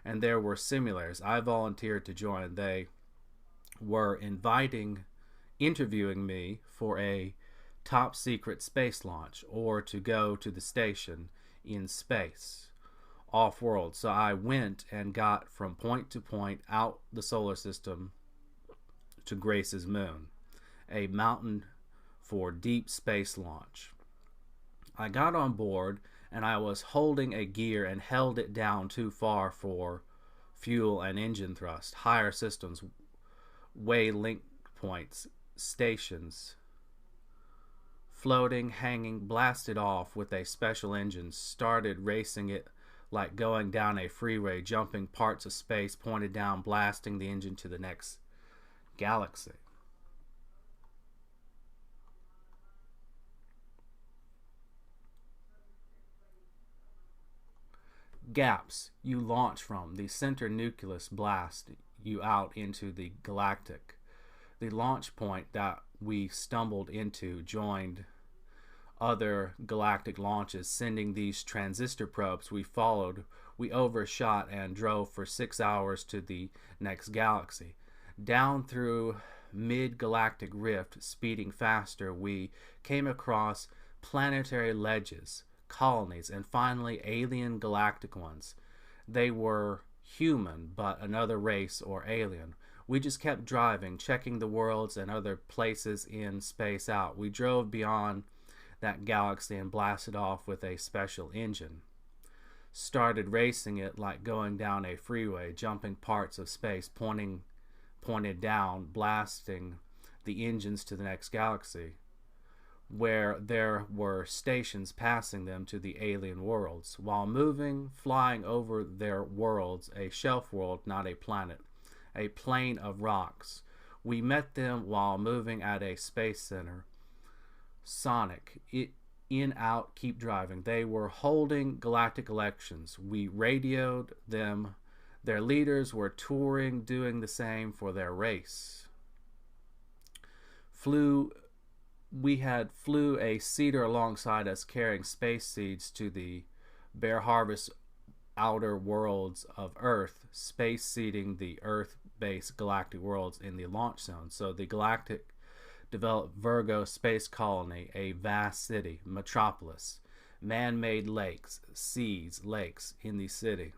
and there were simulators. I volunteered to join. They were interviewing me for a top secret space launch or to go to the station in space off world. So I went and got from point to point out the solar system to Grace's moon, a mountain for deep space launch. I got on board and I was holding a gear and held it down too far for fuel and engine thrust. Higher systems, way link points, stations, floating, hanging, blasted off with a special engine, started racing it like going down a freeway, jumping parts of space, pointed down, blasting the engine to the next galaxy. Gaps you launch from, the center nucleus blast you out into the galactic. The launch point that we stumbled into joined other galactic launches, sending these transistor probes we followed. We overshot and drove for 6 hours to the next galaxy. Down through mid-galactic rift, speeding faster, we came across planetary ledges, colonies, and finally alien galactic ones. They were human, but another race or alien. We just kept driving, checking the worlds and other places in space out. We drove beyond that galaxy and blasted off with a special engine. Started racing it like going down a freeway, jumping parts of space, pointed down, blasting the engines to the next galaxy, where there were stations passing them to the alien worlds. While moving, flying over their worlds, a shelf world, not a planet, a plain of rocks. We met them while moving at a space center. Sonic, in, out, keep driving. They were holding galactic elections. We radioed them. Their leaders were touring, doing the same for their race. We had flew a seeder alongside us carrying space seeds to the Bear Harvest outer worlds of Earth, space seeding the Earth-based galactic worlds in the launch zone. So the galactic developed Virgo space colony, a vast city, metropolis, man-made lakes, seas, lakes in the city.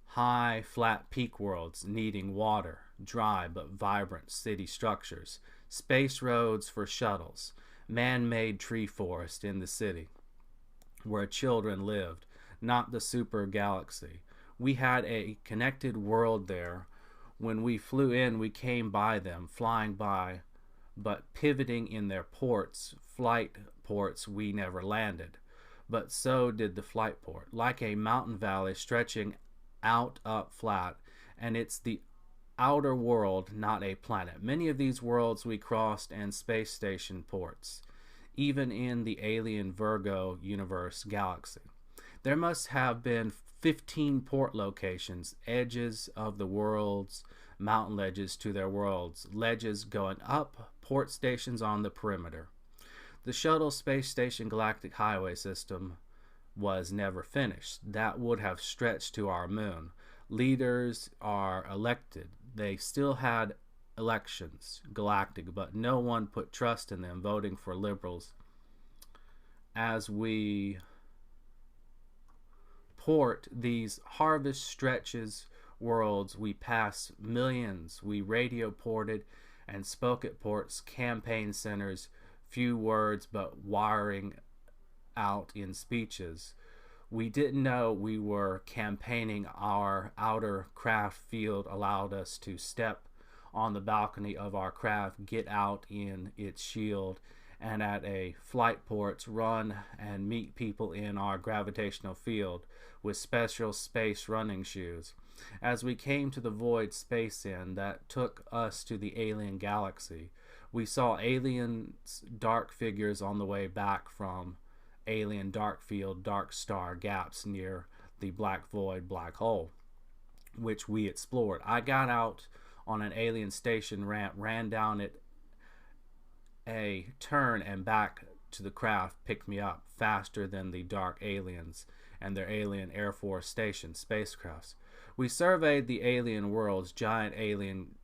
High, flat peak worlds needing water, dry but vibrant city structures, space roads for shuttles, man-made tree forest in the city, where children lived, not the super galaxy. We had a connected world there. When we flew in, we came by them, flying by, but pivoting in their ports, flight ports we never landed. But so did the flight port, like a mountain valley stretching out up flat, and it's the outer world, not a planet. Many of these worlds we crossed and space station ports, even in the alien Virgo universe galaxy. There must have been 15 port locations, edges of the world's mountain ledges to their worlds, ledges going up, port stations on the perimeter. The shuttle space station galactic highway system was never finished. That would have stretched to our moon. Leaders are elected. They still had elections, galactic, but no one put trust in them, voting for liberals. As we port these harvest stretches worlds, we pass millions. We radio ported and spoke at ports, campaign centers, few words but wiring out in speeches. We didn't know we were campaigning. Our outer craft field allowed us to step on the balcony of our craft, get out in its shield, and at a flight ports run and meet people in our gravitational field with special space running shoes. As we came to the void space end that took us to the alien galaxy, we saw aliens, dark figures on the way back from alien dark field, dark star gaps near the black void, black hole, which we explored. I got out on an alien station ramp, ran down it a turn and back to the craft, picked me up faster than the dark aliens, and their alien Air Force Station spacecrafts. We surveyed the alien world's giant alien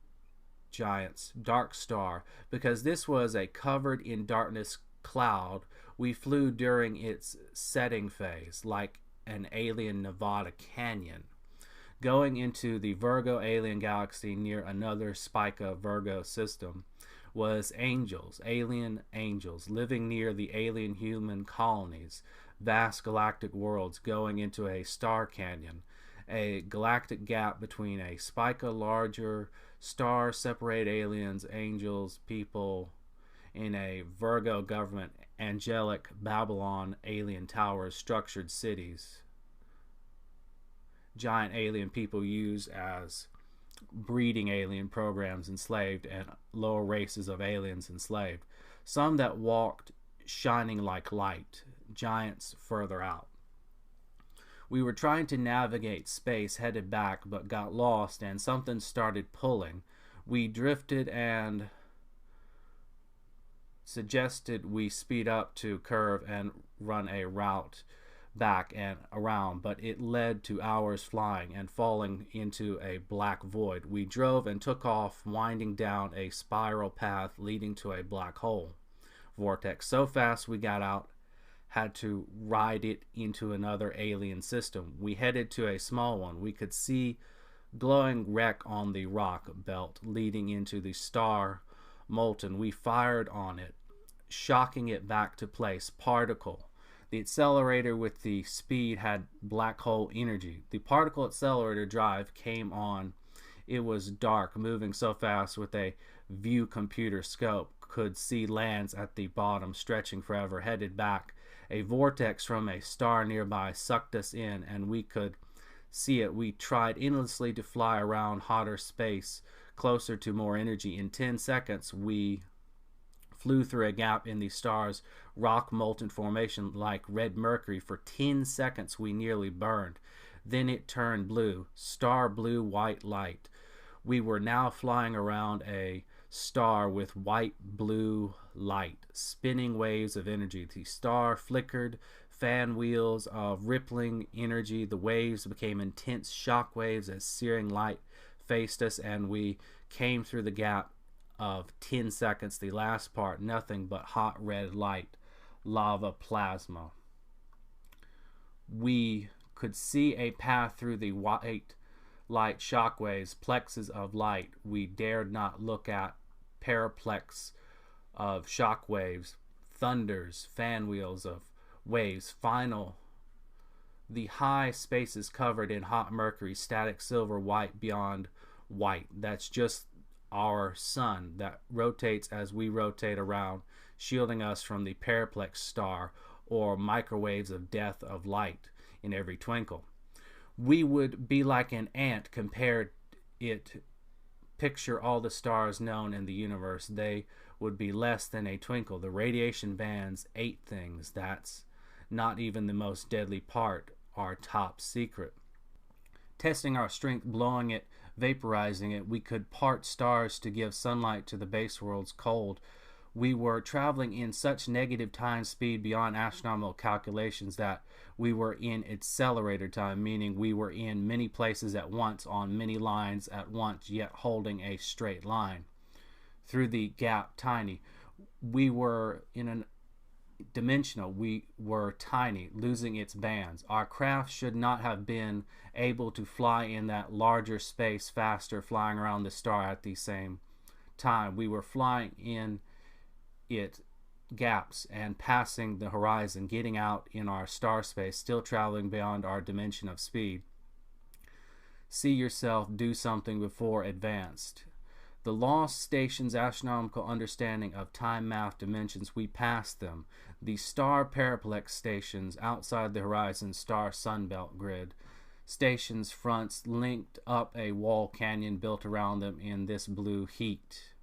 giant's dark star because this was a covered in darkness cloud. We flew during its setting phase, like an alien Nevada canyon, going into the Virgo alien galaxy near another Spica Virgo system was angels, alien angels, living near the alien human colonies, vast galactic worlds going into a star canyon, a galactic gap between a Spica larger star separate aliens, angels, people in a Virgo government, angelic Babylon alien towers, structured cities, giant alien people used as breeding alien programs enslaved, and lower races of aliens enslaved, some that walked shining like light, giants further out. We were trying to navigate space, headed back, but got lost and something started pulling. We drifted and suggested we speed up to curve and run a route back and around, but it led to hours flying and falling into a black void. We drove and took off, winding down a spiral path leading to a black hole vortex so fast we got out, had to ride it into another alien system. We headed to a small one. We could see glowing wreck on the rock belt leading into the star molten. We fired on it, shocking it back to place. Particle. The accelerator with the speed had black hole energy. The particle accelerator drive came on. It was dark, moving so fast with a view computer scope. Could see lands at the bottom, stretching forever, headed back. A vortex from a star nearby sucked us in, and we could see it. We tried endlessly to fly around hotter space, closer to more energy. In 10 seconds, we flew through a gap in the star's rock molten formation like red mercury. For 10 seconds, we nearly burned. Then it turned blue, star blue white light. We were now flying around a star with white blue light, spinning waves of energy. The star flickered, fan wheels of rippling energy. The waves became intense shock waves as searing light faced us, and we came through the gap of 10 seconds. The last part, nothing but hot red light, lava plasma. We could see a path through the white light shockwaves, plexes of light. We dared not look at paraplex of shockwaves, thunders, fan wheels of waves. Final, the high spaces covered in hot mercury, static silver white beyond white. That's just our sun that rotates as we rotate around, shielding us from the paraplex star or microwaves of death of light in every twinkle. We would be like an ant compared it. Picture all the stars known in the universe. They would be less than a twinkle. The radiation bands ate things. That's not even the most deadly part, our top secret. Testing our strength, blowing it, vaporizing it, we could part stars to give sunlight to the base world's cold. We were traveling in such negative time speed beyond astronomical calculations that we were in accelerator time, meaning we were in many places at once, on many lines at once, yet holding a straight line. Through the gap, tiny. We were in a dimensional. We were tiny, losing its bands. Our craft should not have been able to fly in that larger space faster, flying around the star at the same time. We were flying in it gaps and passing the horizon, getting out in our star space, still traveling beyond our dimension of speed. See yourself do something before advanced. The lost station's astronomical understanding of time math dimensions, we passed them. The star paraplex stations outside the horizon star sunbelt grid. Stations' fronts linked up a wall canyon built around them in this blue heat.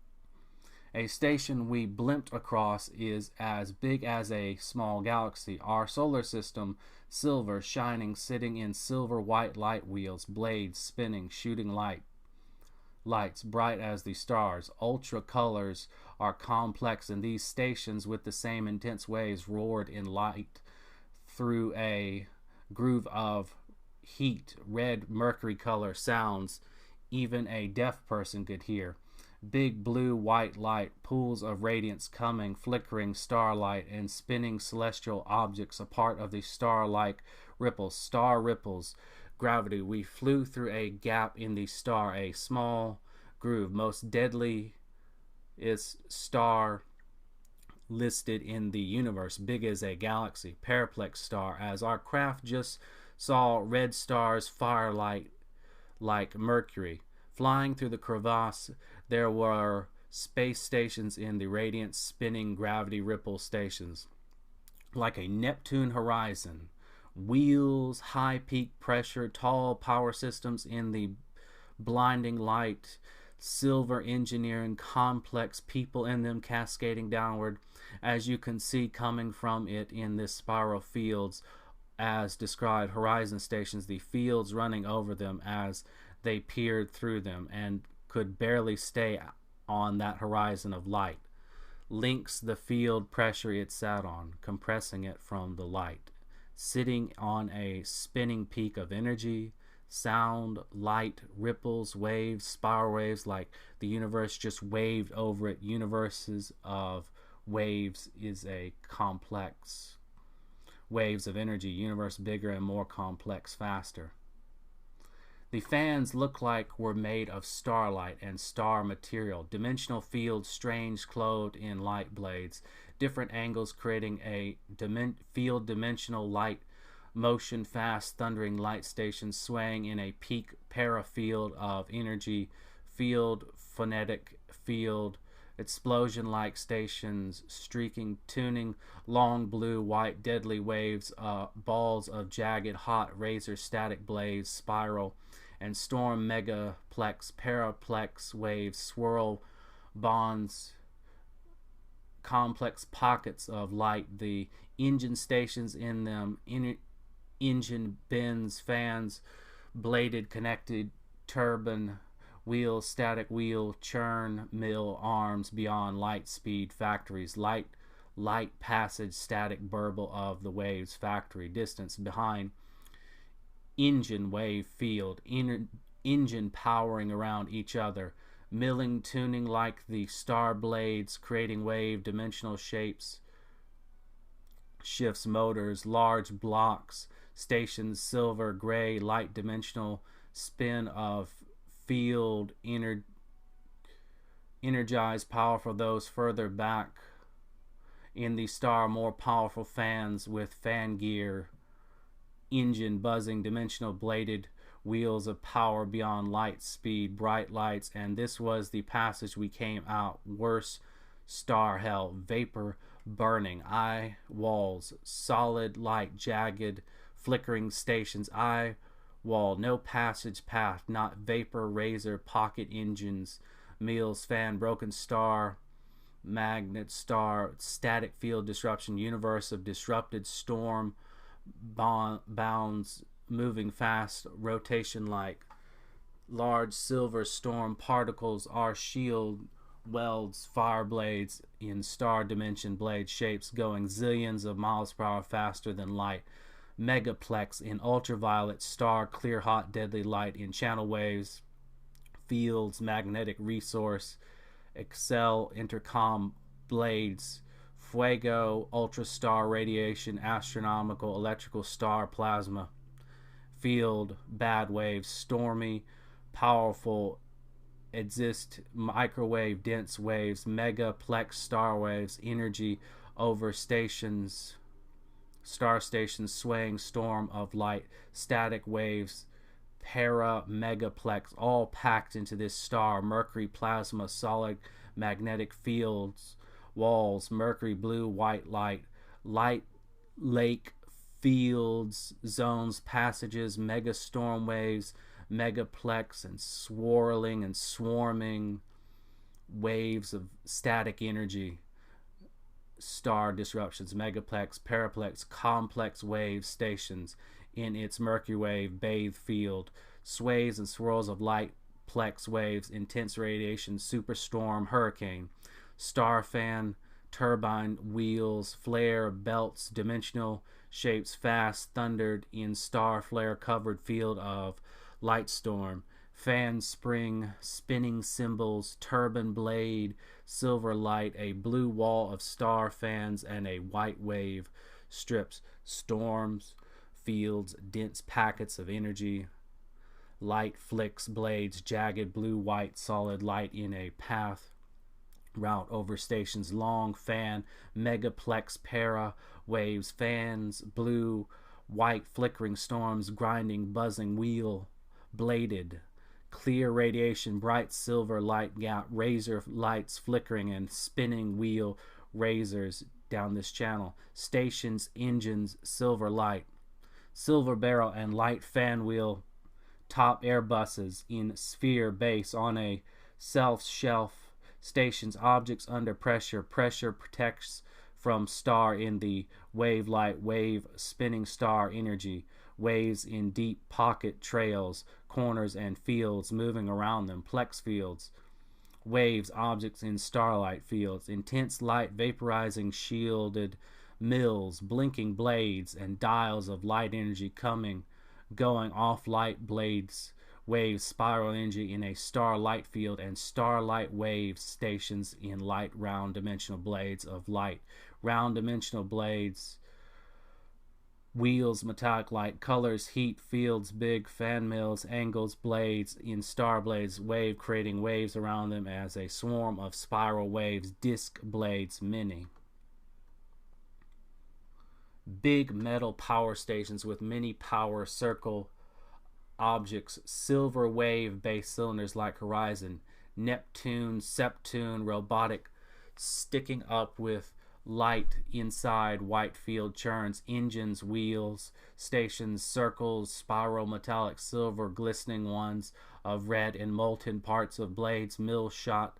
A station we blimped across is as big as a small galaxy. Our solar system, silver, shining, sitting in silver white light wheels, blades spinning, shooting lights bright as the stars. Ultra colors are complex, and these stations with the same intense waves roared in light through a groove of heat, red mercury color sounds even a deaf person could hear. Big blue white light, pools of radiance coming, flickering starlight, and spinning celestial objects, a part of the star-like ripples, star ripples, gravity. We flew through a gap in the star, a small groove, most deadly is star listed in the universe, big as a galaxy, perplex star, as our craft just saw red stars firelight like Mercury. Flying through the crevasse, there were space stations in the radiant spinning gravity ripple stations, like a Neptune horizon. Wheels, high peak pressure, tall power systems in the blinding light, silver engineering, complex people in them cascading downward, as you can see coming from it in this spiral fields, as described, horizon stations, the fields running over them as they peered through them and could barely stay on that horizon of light. Links the field pressure it sat on, compressing it from the light. Sitting on a spinning peak of energy, sound, light, ripples, waves, spiral waves, like the universe just waved over it. Universes of waves is a complex. Waves of energy, universe bigger and more complex, faster. The fans look like were made of starlight and star material, dimensional fields strange clothed in light blades, different angles creating a field dimensional light motion, fast thundering light stations swaying in a peak parafield of energy, field phonetic field, explosion like stations streaking, tuning, long blue white deadly waves, balls of jagged hot razor static blades spiral and storm megaplex paraplex waves swirl bonds, complex pockets of light, the engine stations in them, engine bends, fans, bladed connected turbine wheels, static wheel, churn mill arms beyond light speed factories, light passage, static burble of the waves factory, distance behind engine wave field, engine powering around each other, milling, tuning like the star blades, creating wave dimensional shapes, shifts, motors, large blocks, stations, silver, gray, light dimensional spin of field, energized, powerful. Those further back in the star, more powerful fans with fan gear, engine buzzing, dimensional bladed wheels of power beyond light speed, bright lights. And this was the passage we came out. Worse star hell, vapor burning, eye walls, solid light, jagged flickering stations, eye wall, no passage path, not vapor, razor, pocket engines, meals, fan, broken star, magnet star, static field disruption, universe of disrupted storm, bounds, moving fast, rotation like large silver storm particles, are shield welds, fire blades in star dimension blade shapes going zillions of miles per hour faster than light, megaplex in ultraviolet star, clear hot deadly light in channel waves, fields, magnetic resource, excel intercom blades, fuego, ultrastar radiation, astronomical electrical star plasma field, bad waves, stormy, powerful, exist, microwave dense waves, megaplex star waves, energy over stations, star stations, swaying storm of light, static waves, para megaplex, all packed into this star, mercury plasma, solid magnetic fields, walls, mercury blue white light, light lake fields, zones, passages, mega storm waves, megaplex, and swirling and swarming waves of static energy, star disruptions, megaplex, paraplex, complex wave stations in its mercury wave bathed field, sways and swirls of light plex waves, intense radiation, superstorm, hurricane, star fan, turbine wheels, flare belts, dimensional shapes fast thundered in star flare covered field of light storm. Fan spring, spinning cymbals, turbine blade, silver light, a blue wall of star fans, and a white wave strips. Storms, fields, dense packets of energy. Light flicks, blades, jagged blue-white solid light in a path route over stations. Long fan, megaplex para waves, fans, blue, white flickering storms, grinding, buzzing wheel, bladed. Clear radiation, bright silver light gap, razor lights flickering and spinning wheel razors down this channel. Stations, engines, silver light. Silver barrel and light fan wheel top Airbuses in sphere base on a self-shelf stations. Objects under pressure. Pressure protects from star in the wave light wave spinning star energy. Waves in deep pocket trails, corners and fields moving around them. Plex fields. Waves, objects in starlight fields. Intense light vaporizing shielded mills, blinking blades and dials of light energy coming, going off light blades, waves, spiral energy in a starlight field, and starlight waves stations in light round dimensional blades of light. Round dimensional blades, wheels, metallic light, colors, heat, fields, big fan mills, angles, blades in star blades, wave creating waves around them as a swarm of spiral waves, disc blades, many. Big metal power stations with many power circle objects, silver wave base cylinders like horizon, Neptune, Septune, robotic, sticking up with light inside white field churns, engines, wheels, stations, circles, spiral, metallic, silver, glistening ones of red and molten parts of blades, mill shot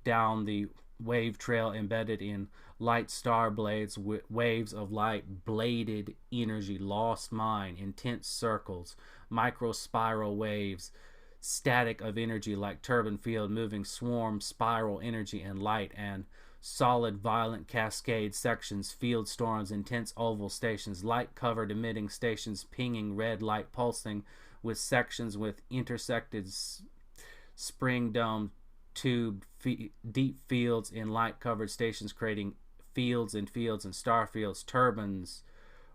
down the wave trail embedded in light star blades, waves of light, bladed energy, lost mine, intense circles, micro spiral waves, static of energy like turbine field, moving swarm, spiral energy and light, and solid violent cascade sections, field storms, intense oval stations, light covered emitting stations, pinging red light pulsing with sections with intersected spring dome tube, deep fields in light covered stations creating fields and star fields, turbines,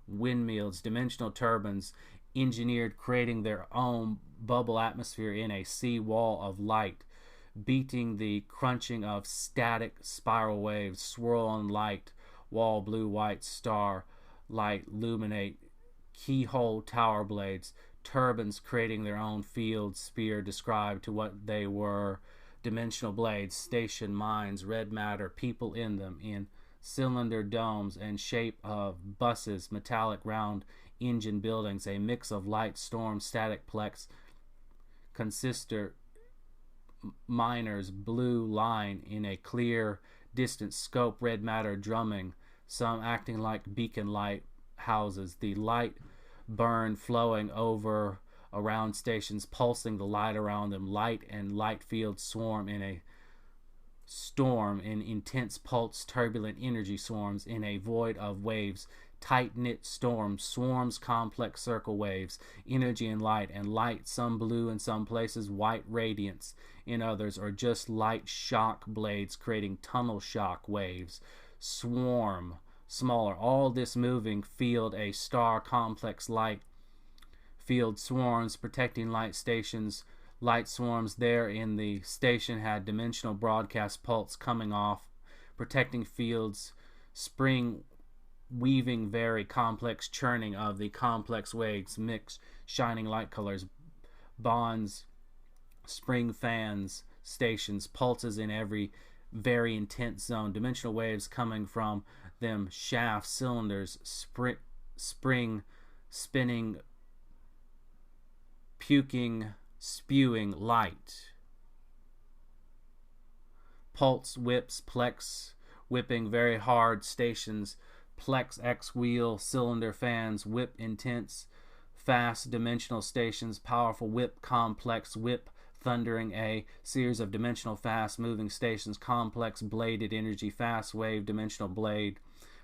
windmills, dimensional turbines engineered creating their own bubble atmosphere in a sea wall of light, beating the crunching of static spiral waves, swirl on light wall, blue white star light luminate, keyhole tower blades, turbines creating their own field sphere described to what they were, dimensional blades, station mines, red matter, people in them, in cylinder domes and shape of buses, metallic round engine buildings, a mix of light storm, static plex, consistor, miners, blue line in a clear distant scope, red matter drumming, some acting like beacon light houses, the light burn flowing over around stations, pulsing the light around them, light and light fields swarm in a storm, in intense pulse, turbulent energy swarms in a void of waves, tight-knit storms, swarms, complex circle waves, energy and light, some blue in some places, white radiance in others, or just light shock blades creating tunnel shock waves, swarm, smaller, all this moving field, a star complex light field swarms protecting light stations. Light swarms there in the station had dimensional broadcast pulse coming off, protecting fields, spring weaving very complex churning of the complex waves, mix shining light colors, bonds, spring fans, stations, pulses in every very intense zone, dimensional waves coming from them, shafts, cylinders, spring, spinning, puking, spewing light, pulse whips, plex whipping very hard stations, plex X wheel, cylinder fans, whip intense, fast dimensional stations, powerful whip complex, whip thundering a series of dimensional fast moving stations, complex bladed energy, fast wave dimensional blade,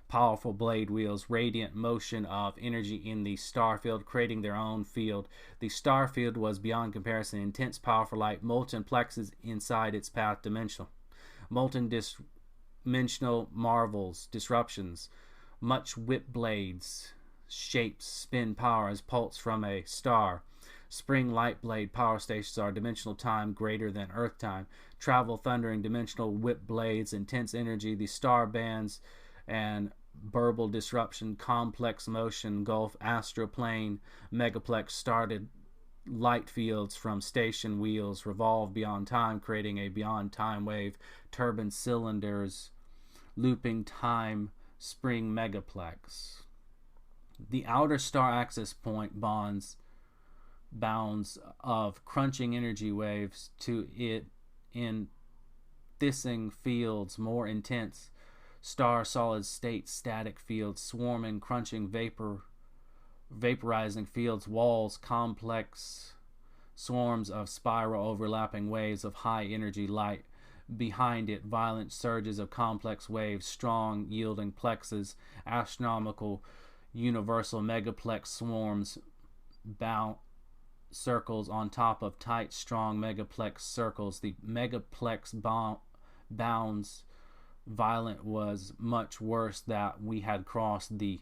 powerful blade wheels, radiant motion of energy in the star field, creating their own field. The star field was beyond comparison intense, powerful light, molten plexus inside its path, dimensional. Molten dimensional marvels, disruptions, much whip blades, shapes, spin power as pulse from a star. Spring light blade power stations are dimensional time greater than Earth time. Travel thundering dimensional whip blades, intense energy, the star bands and burble disruption, complex motion, gulf, astroplane, megaplex started light fields from station wheels revolve beyond time, creating a beyond time wave, turbine cylinders, looping time, spring megaplex. The outer star axis point bounds of crunching energy waves to it in thissing fields more intense, star solid state static fields, swarming crunching vaporizing fields, walls, complex swarms of spiral overlapping waves of high energy light, behind it violent surges of complex waves, strong yielding plexes, astronomical universal megaplex swarms, circles on top of tight strong megaplex circles. The megaplex bounds violent was much worse that we had crossed the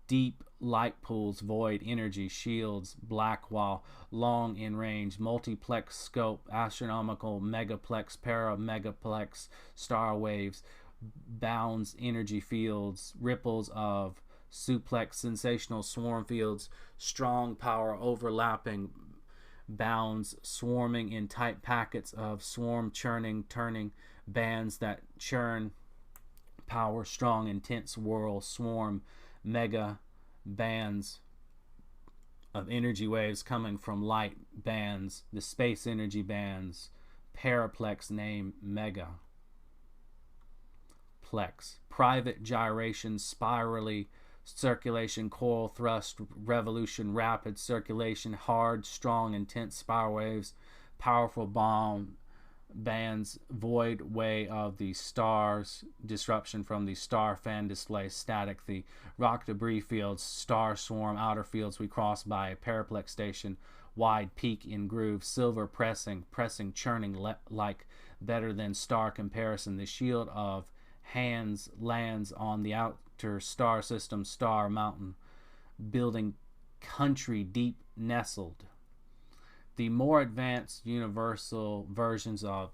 deep light pools, void energy shields, black while long in range, multiplex scope, astronomical megaplex, para megaplex, star waves, bounds energy fields, ripples of suplex, sensational swarm fields, strong power overlapping bounds, swarming in tight packets of swarm churning, turning bands that churn, power, strong, intense whirl, swarm, mega bands of energy waves coming from light bands, the space energy bands, paraplex name mega. Plex, private gyration, spirally circulation, coil thrust, revolution, rapid circulation, hard, strong, intense spiral waves, powerful bomb bands, void way of the stars, disruption from the star fan display, static, the rock debris fields, star swarm, outer fields we cross by a paraplex station, wide peak in groove, silver pressing, churning like better than star comparison, the shield of hands lands on the outer star system, star mountain, building country deep nestled. The more advanced universal versions of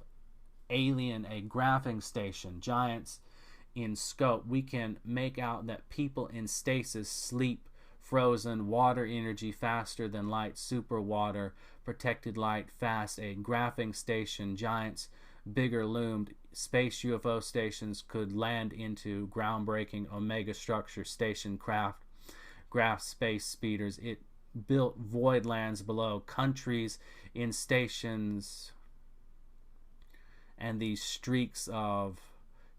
Alien, a graphing station, giants in scope, we can make out that people in stasis, sleep, frozen, water energy faster than light, super water, protected light, fast, a graphing station, giants, bigger loomed, space UFO stations could land into groundbreaking Omega structure, station craft, graph space speeders. It built void lands below, countries in stations, and these streaks of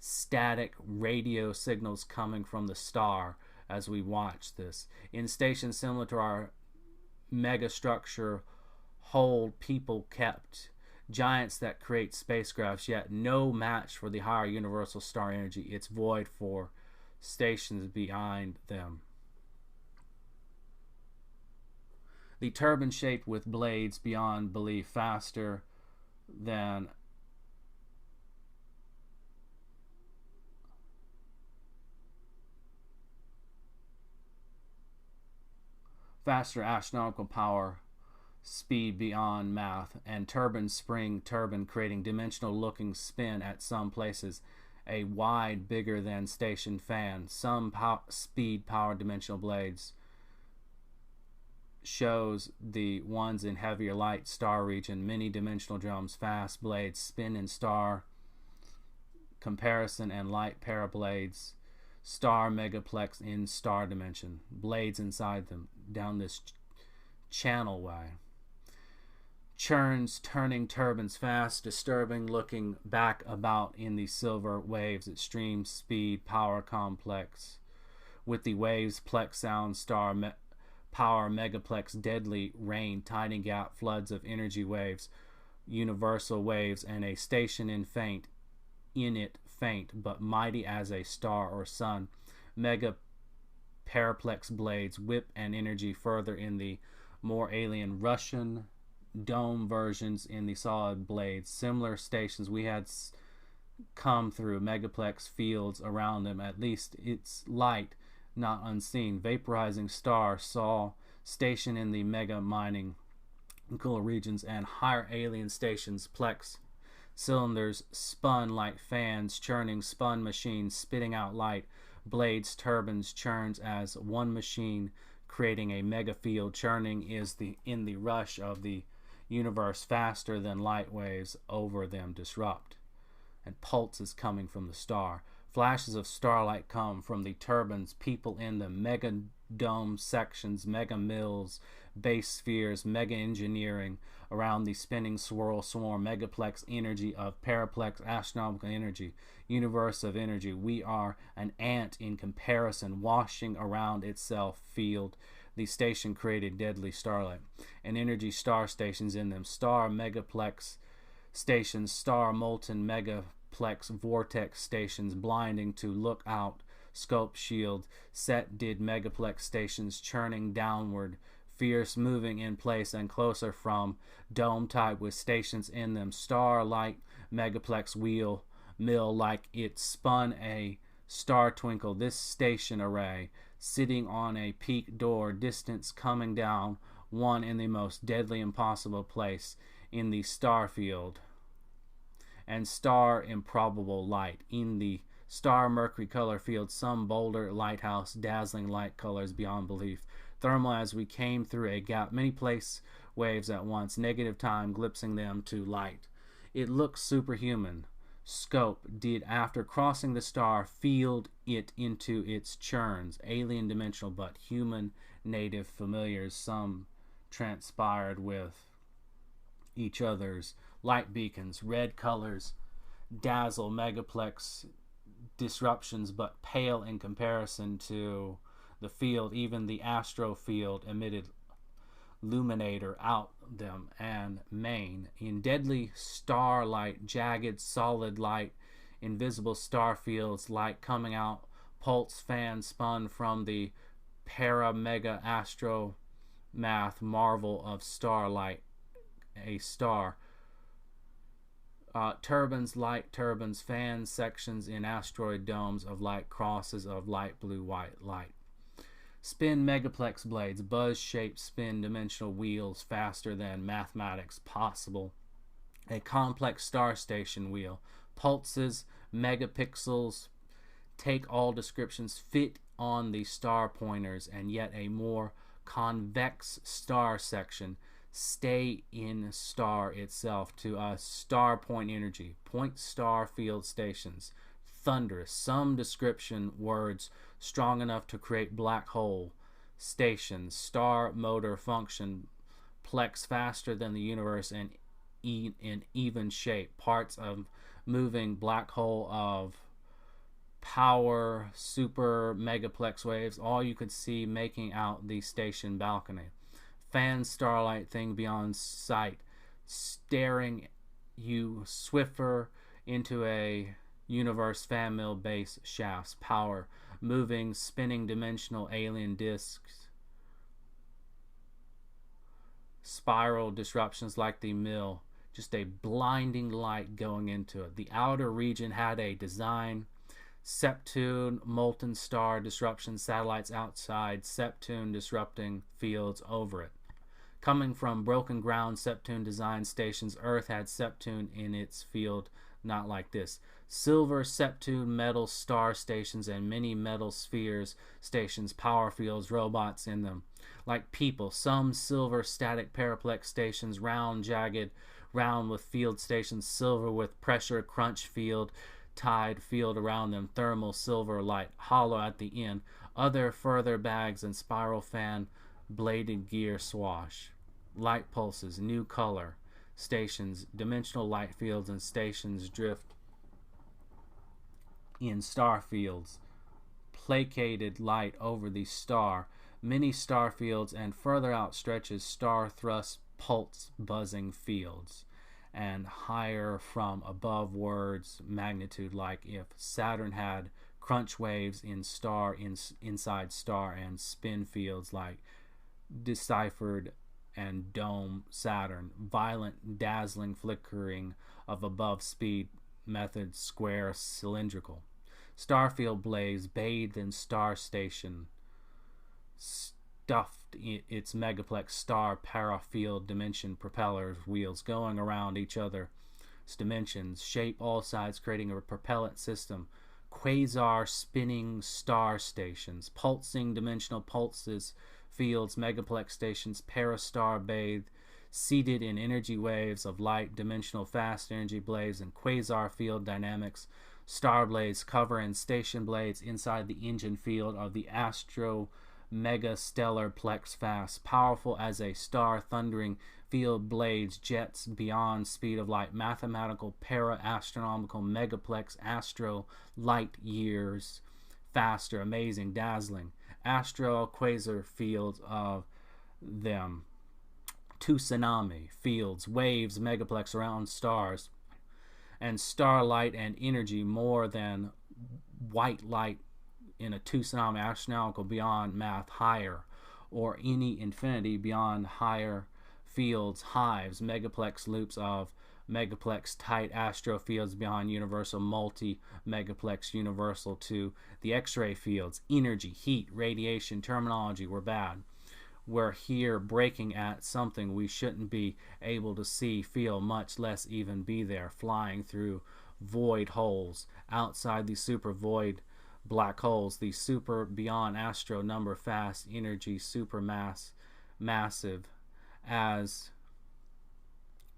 static radio signals coming from the star as we watch this. In stations similar to our mega structure hold people kept, giants that create spacecrafts, yet no match for the higher universal star energy. It's void for stations behind them. The turbine shaped with blades beyond belief, faster than faster astronomical power, speed beyond math, and turbine spring turbine creating dimensional looking spin at some places, a wide bigger than station fan, some speed power dimensional blades, shows the ones in heavier light star region, many dimensional drums, fast blades, spin in star comparison and light parablades, star megaplex in star dimension, blades inside them down this channel way, churns turning turbines fast, disturbing looking back about in the silver waves, extreme speed power complex with the waves plex sound star power megaplex, deadly rain, tiny gap floods of energy waves, universal waves, and a station in faint in it faint, but mighty as a star or sun. Mega paraplex blades whip and energy further in the more alien Russian dome versions in the solid blades. Similar stations we had come through megaplex fields around them. At least its light not unseen. Vaporizing star saw station in the mega mining regions, and higher alien stations plex cylinders spun like fans churning, spun machines spitting out light, blades turbines churns as one machine creating a mega field. Churning is in the rush of the universe faster than light waves over them disrupt, and pulses coming from the star. Flashes of starlight come from the turbines, people in the mega dome sections, mega mills, base spheres, mega engineering around the spinning swirl swarm, megaplex energy of paraplex astronomical energy, universe of energy. We are an ant in comparison, washing around itself field. The station created deadly starlight, and energy star stations in them. Star megaplex stations, star molten megaplex vortex stations, blinding to look out, scope shield, set did megaplex stations churning downward, fierce moving in place and closer from dome type with stations in them. Star-like megaplex wheel mill like it spun a star twinkle. This station array sitting on a peak door, distance coming down, one in the most deadly impossible place in the star field, and star improbable light in the star mercury color field, some boulder lighthouse, dazzling light colors beyond belief. Thermal as we came through a gap, many place waves at once, negative time glimpsing them to light. It looks superhuman. Scope did after crossing the star field it into its churns, alien dimensional but human native familiars, some transpired with each other's light beacons, red colors dazzle megaplex disruptions but pale in comparison to the field. Even the astro field emitted luminator out them and main in deadly starlight, jagged solid light, invisible star fields, light coming out, pulse fan spun from the para mega astro math marvel of starlight, a star. Turbines, light turbines, fan sections in asteroid domes of light, crosses of light blue white light. Spin megaplex blades, buzz-shaped spin dimensional wheels faster than mathematics possible. A complex star station wheel. Pulses, megapixels, take all descriptions, fit on the star pointers, and yet a more convex star section. Stay in star itself to us. Star point energy. Point star field stations. Thunderous. Some description words strong enough to create black hole stations. Star motor function. Plex faster than the universe and in even shape. Parts of moving black hole of power super megaplex waves. All you could see making out the station balcony. Fan starlight thing beyond sight, staring you swifter into a universe. Fan mill base shafts, power, moving, spinning dimensional alien discs, spiral disruptions like the mill, just a blinding light going into it. The outer region had a design. Septune, molten star disruption, satellites outside, Septune disrupting fields over it. Coming from broken ground Septune design stations, Earth had Septune in its field, not like this. Silver Septune metal star stations and many metal spheres stations, power fields, robots in them. Like people, some silver static paraplex stations, round, jagged, round with field stations, silver with pressure, crunch field, tide field around them, thermal silver light, hollow at the end, other further bags and spiral fan, bladed gear swash, light pulses, new color, stations, dimensional light fields and stations drift in star fields, placated light over the star, many star fields and further out stretches star thrust pulse buzzing fields. and higher from above words magnitude, like if Saturn had crunch waves inside star and spin fields like deciphered and dome Saturn, violent dazzling flickering of above speed method square cylindrical. Starfield blaze bathed in star station, stuffed its megaplex star parafield dimension propellers wheels going around each other's dimensions, shape all sides, creating a propellant system. Quasar spinning star stations, pulsing dimensional pulses, fields, megaplex stations, parastar bathed, seated in energy waves of light, dimensional fast energy blades, and quasar field dynamics. Star blades cover and station blades inside the engine field of the astro megastellar plex fast, powerful as a star thundering field blades, jets beyond speed of light, mathematical para-astronomical megaplex astro light years faster, amazing, dazzling. Astro quasar fields of them. Tsunami fields, waves, megaplex around stars, and starlight and energy more than white light in a tsunami, astronomical beyond math higher, or any infinity beyond higher fields, hives, megaplex loops of megaplex tight astro fields beyond universal multi megaplex universal to the X-ray fields. Energy, heat, radiation, terminology were bad. We're here breaking at something we shouldn't be able to see, feel, much less even be there, flying through void holes outside the super void black holes, the super beyond astro number fast energy super massive as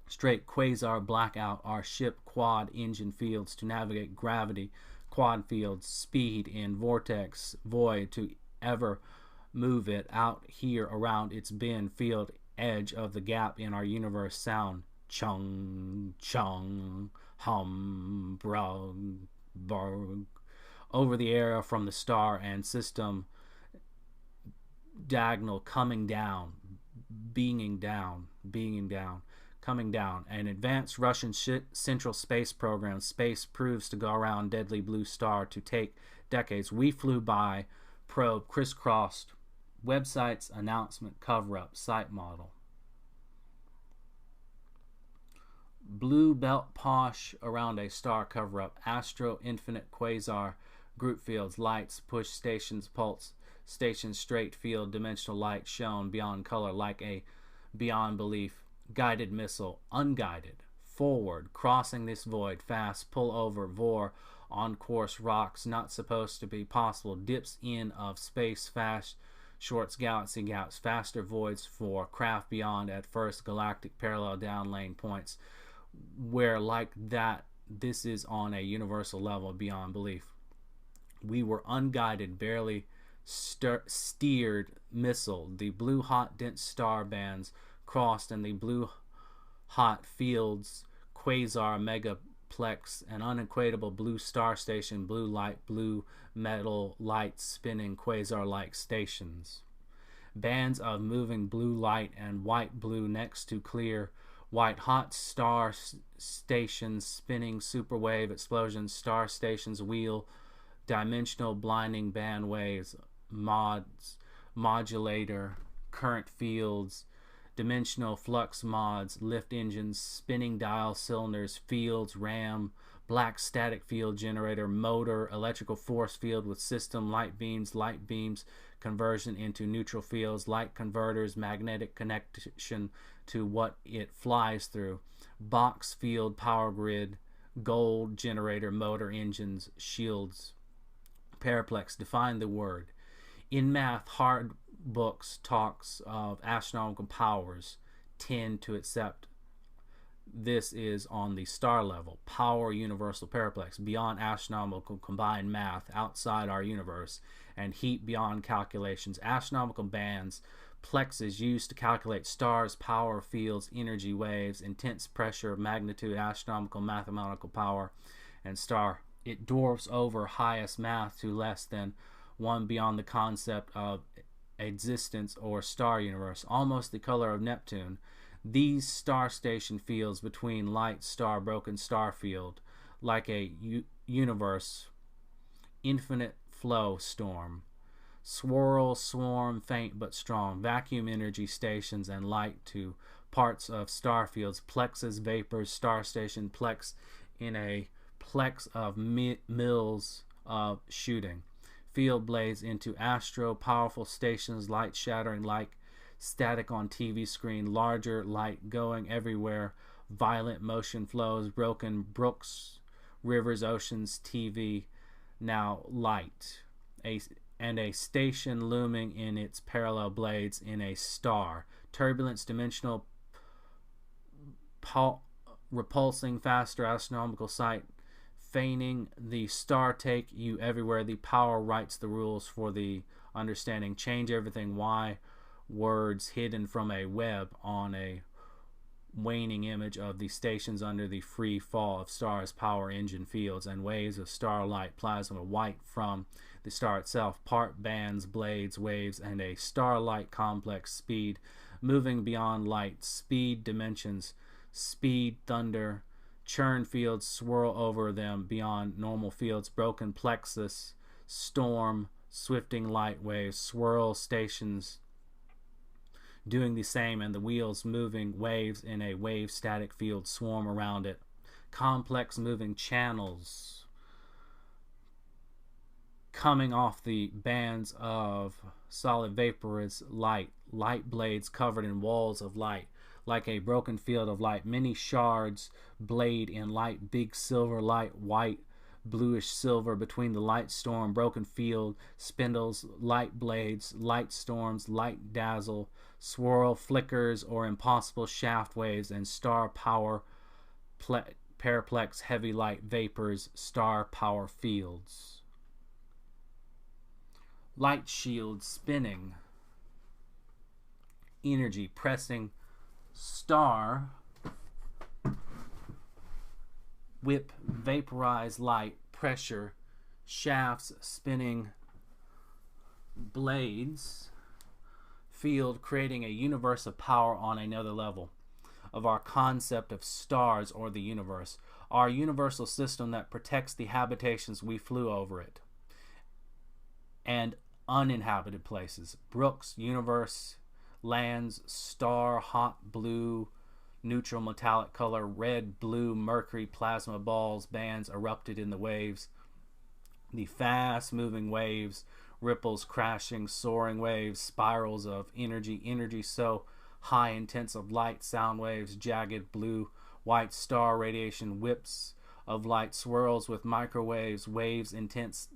straight quasar blackout. Our ship quad engine fields to navigate gravity, quad fields, speed in vortex void to ever move it out here around its bend field edge of the gap in our universe. Sound chung chung hum brug burg over the area from the star and system diagonal coming down, beinging down, coming down. An advanced Russian Central Space Program. Space proves to go around deadly blue star to take decades. We flew by, probe crisscrossed, websites, announcement, cover-up, site model. Blue belt posh around a star cover-up. Astro infinite quasar group fields, lights, push stations, pulse stations, straight field, dimensional light shown beyond color like a beyond belief. Guided missile, unguided, forward, crossing this void, fast, pull over, vor, on course, rocks, not supposed to be possible, dips in of space, fast, shorts, galaxy gaps, faster voids for craft beyond at first, galactic parallel down lane points, where like that, this is on a universal level beyond belief. We were unguided, barely steered missile. The blue hot dense star bands crossed and the blue hot fields, quasar megaplex, an unequatable blue star station, blue light, blue metal lights spinning quasar-like stations. Bands of moving blue light and white blue next to clear white hot star stations, spinning superwave explosions, star stations wheel, dimensional blinding band waves, modulator, current fields, dimensional flux mods, lift engines, spinning dial cylinders, fields, RAM, black static field generator, motor, electrical force field with system, light beams, conversion into neutral fields, light converters, magnetic connection to what it flies through, box field, power grid, gold generator, motor, engines, shields. Paraplex, define the word. In math, hard books talks of astronomical powers tend to accept this is on the star level. Power universal paraplex, beyond astronomical combined math, outside our universe, and heat beyond calculations. Astronomical bands, plexes used to calculate stars, power fields, energy waves, intense pressure, magnitude, astronomical mathematical power, and star. It dwarfs over highest math to less than one beyond the concept of existence or star universe, almost the color of Neptune. These star station fields between light star broken star field, like a universe infinite flow storm. Swirl, swarm, faint but strong. Vacuum energy stations and light to parts of star fields. Plexus, vapors, star station, plex in a plex of mills of shooting. Field blades into astro, powerful stations, light shattering like static on TV screen, larger light going everywhere, violent motion flows, broken brooks, rivers, oceans, TV, now light. And a station looming in its parallel blades in a star. Turbulence, dimensional, repulsing, faster, astronomical sight, feigning the star take you everywhere. The power writes the rules for the understanding. Change everything. Why? Words hidden from a web on a waning image of the stations under the free fall of stars, power engine fields, and waves of starlight plasma, white from the star itself, part bands, blades, waves, and a starlight complex speed, moving beyond light, speed dimensions, speed, thunder, churn fields swirl over them beyond normal fields, broken plexus, storm, swifting light waves, swirl stations doing the same, and the wheels moving waves in a wave static field swarm around it. Complex moving channels coming off the bands of solid vaporous light, light blades covered in walls of light, like a broken field of light, many shards blade in light, big silver light, white, bluish silver between the light storm, broken field, spindles, light blades, light storms, light dazzle, swirl, flickers, or impossible shaft waves, and star power, perplex, heavy light vapors, star power fields. Light shield spinning, energy pressing, star whip, vaporized light, pressure, shafts spinning, blades, field, creating a universe of power on another level of our concept of stars or the universe, our universal system that protects the habitations we flew over it, and uninhabited places, brooks, universe, lands, star, hot blue, neutral metallic color, red, blue, mercury, plasma balls, bands erupted in the waves, the fast moving waves, ripples, crashing, soaring waves, spirals of energy so high, intense of light, sound waves, jagged blue, white star radiation, whips of light, swirls with microwaves, waves, intense,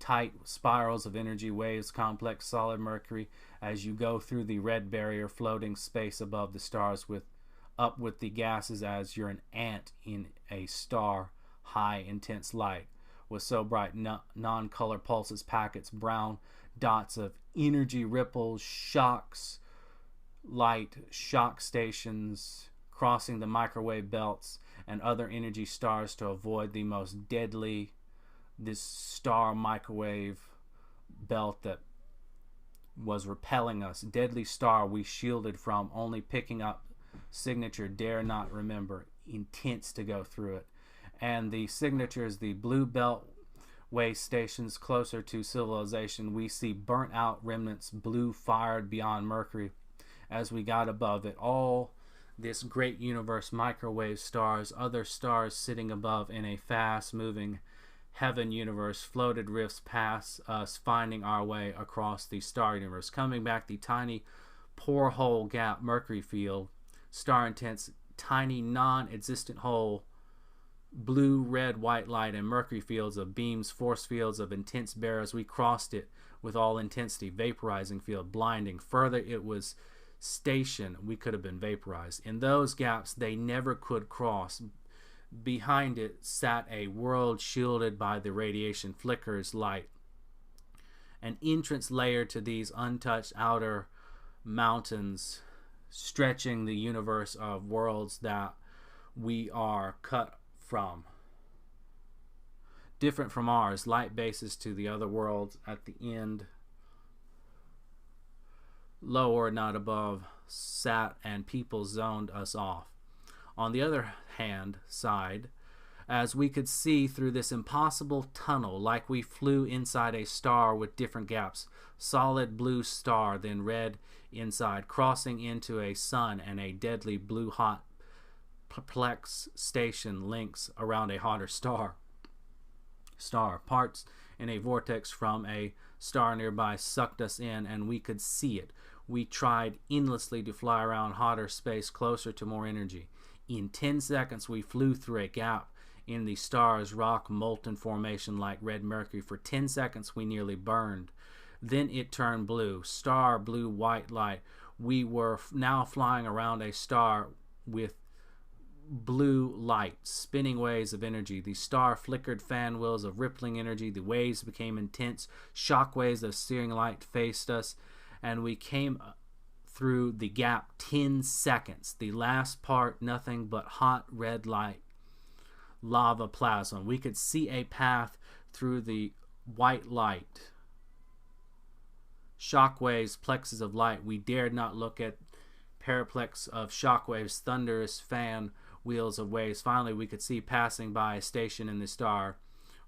tight spirals of energy, waves, complex, solid mercury, as you go through the red barrier, floating space above the stars up with the gases as you're an ant in a star, high, intense light. Was so bright, non-color pulses, packets, brown dots of energy, ripples, shocks, light, shock stations, crossing the microwave belts and other energy stars to avoid the most deadly, this star microwave belt that was repelling us. Deadly star we shielded from, only picking up signature, dare not remember, intense to go through it. And the signature is the blue belt way stations closer to civilization. We see burnt out remnants, blue fired beyond Mercury as we got above it. All this great universe, microwave stars, other stars sitting above in a fast moving heaven universe, floated rifts past us, finding our way across the star universe. Coming back, the tiny pore hole gap Mercury field, star intense, tiny non-existent hole, blue, red, white light, and Mercury fields of beams, force fields of intense barriers. We crossed it with all intensity, vaporizing field, blinding. Further, it was station. We could have been vaporized. In those gaps, they never could cross. Behind it sat a world shielded by the radiation, flickers, light. An entrance layer to these untouched outer mountains, stretching the universe of worlds that we are cut from. Different from ours, light bases to the other worlds at the end. Lower, not above, sat and people zoned us off. On the other hand side, as we could see through this impossible tunnel, like we flew inside a star with different gaps, solid blue star, then red inside, crossing into a sun and a deadly blue hot Plex station links around a hotter star. Parts in a vortex from a star nearby sucked us in, and we could see it. We tried endlessly to fly around hotter space closer to more energy. In 10 seconds, we flew through a gap in the star's rock molten formation like red mercury. For 10 seconds, we nearly burned. Then it turned blue. Star, blue, white light. We were now flying around a star with blue light, spinning waves of energy. The star flickered fan wheels of rippling energy. The waves became intense. Shock waves of searing light faced us, and we came through the gap 10 seconds. The last part, nothing but hot red light, lava plasma. We could see a path through the white light. Shock waves, plexes of light. We dared not look at periplex of shock waves, thunderous fan wheels of waves. Finally, we could see passing by a station in the star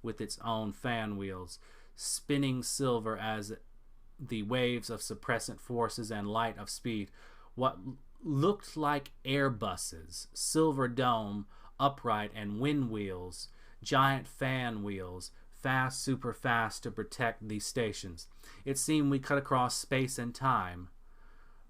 with its own fan wheels, spinning silver as the waves of suppressant forces and light of speed. What looked like Airbuses, silver dome, upright, and wind wheels, giant fan wheels, fast, super fast to protect these stations. It seemed we cut across space and time,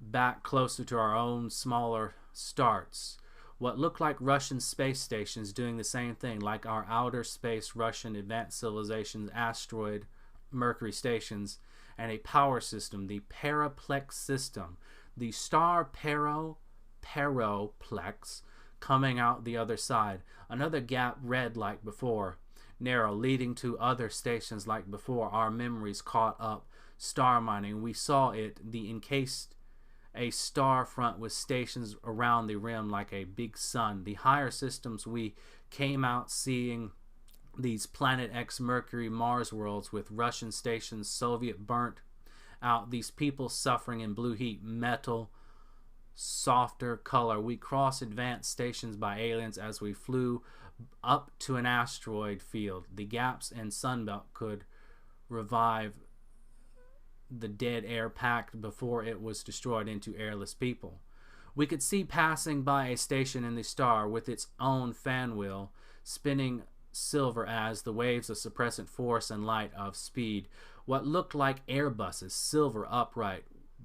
back closer to our own smaller starts. What looked like Russian space stations doing the same thing, like our outer space Russian advanced civilizations, asteroid, Mercury stations, and a power system, the Periplex system, the star Peroplex, coming out the other side. Another gap, red like before, narrow, leading to other stations like before. Our memories caught up. Star mining, we saw it, the encased a star front with stations around the rim like a big sun. The higher systems, we came out seeing these Planet X, Mercury, Mars worlds with Russian stations, Soviet burnt out, these people suffering in blue heat, metal, softer color. We crossed advanced stations by aliens as we flew up to an asteroid field. The gaps and sunbelt could revive the dead air packed before it was destroyed into airless people. We could see passing by a station in the star with its own fan wheel, spinning silver as the waves of suppressant force and light of speed. What looked like Airbuses, silver upright,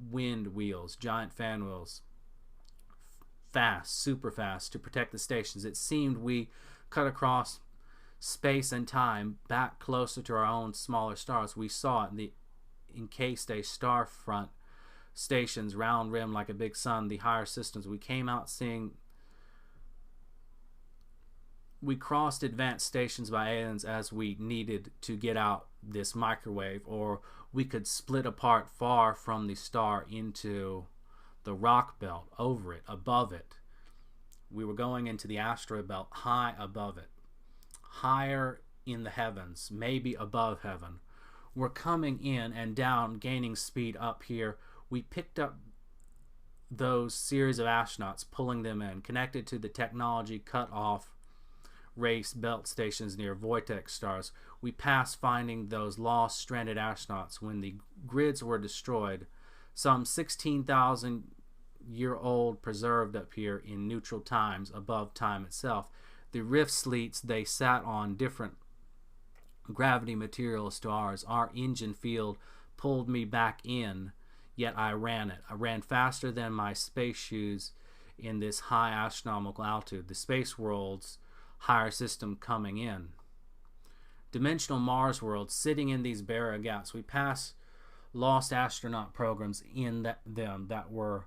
wind wheels, giant fan wheels, fast, super fast to protect the stations. It seemed we cut across space and time, back closer to our own smaller stars. We saw it, encased a star front stations, round rim like a big sun, the higher systems. We came out seeing, we crossed advanced stations by aliens as we needed to get out this microwave, or we could split apart far from the star into the rock belt, over it, above it. We were going into the asteroid belt, high above it, higher in the heavens, maybe above heaven. We're coming in and down, gaining speed up here. We picked up those series of astronauts, pulling them in, connected to the technology cut off race belt stations near vortex stars. We passed finding those lost, stranded astronauts when the grids were destroyed. Some 16,000-year-old preserved up here in neutral times, above time itself. The rift sleets they sat on, different gravity materials to ours. Our engine field pulled me back in, yet I ran it. I ran faster than my space shoes in this high astronomical altitude. The space world's higher system coming in. Dimensional Mars worlds sitting in these barrier gaps. We passed lost astronaut programs in them that were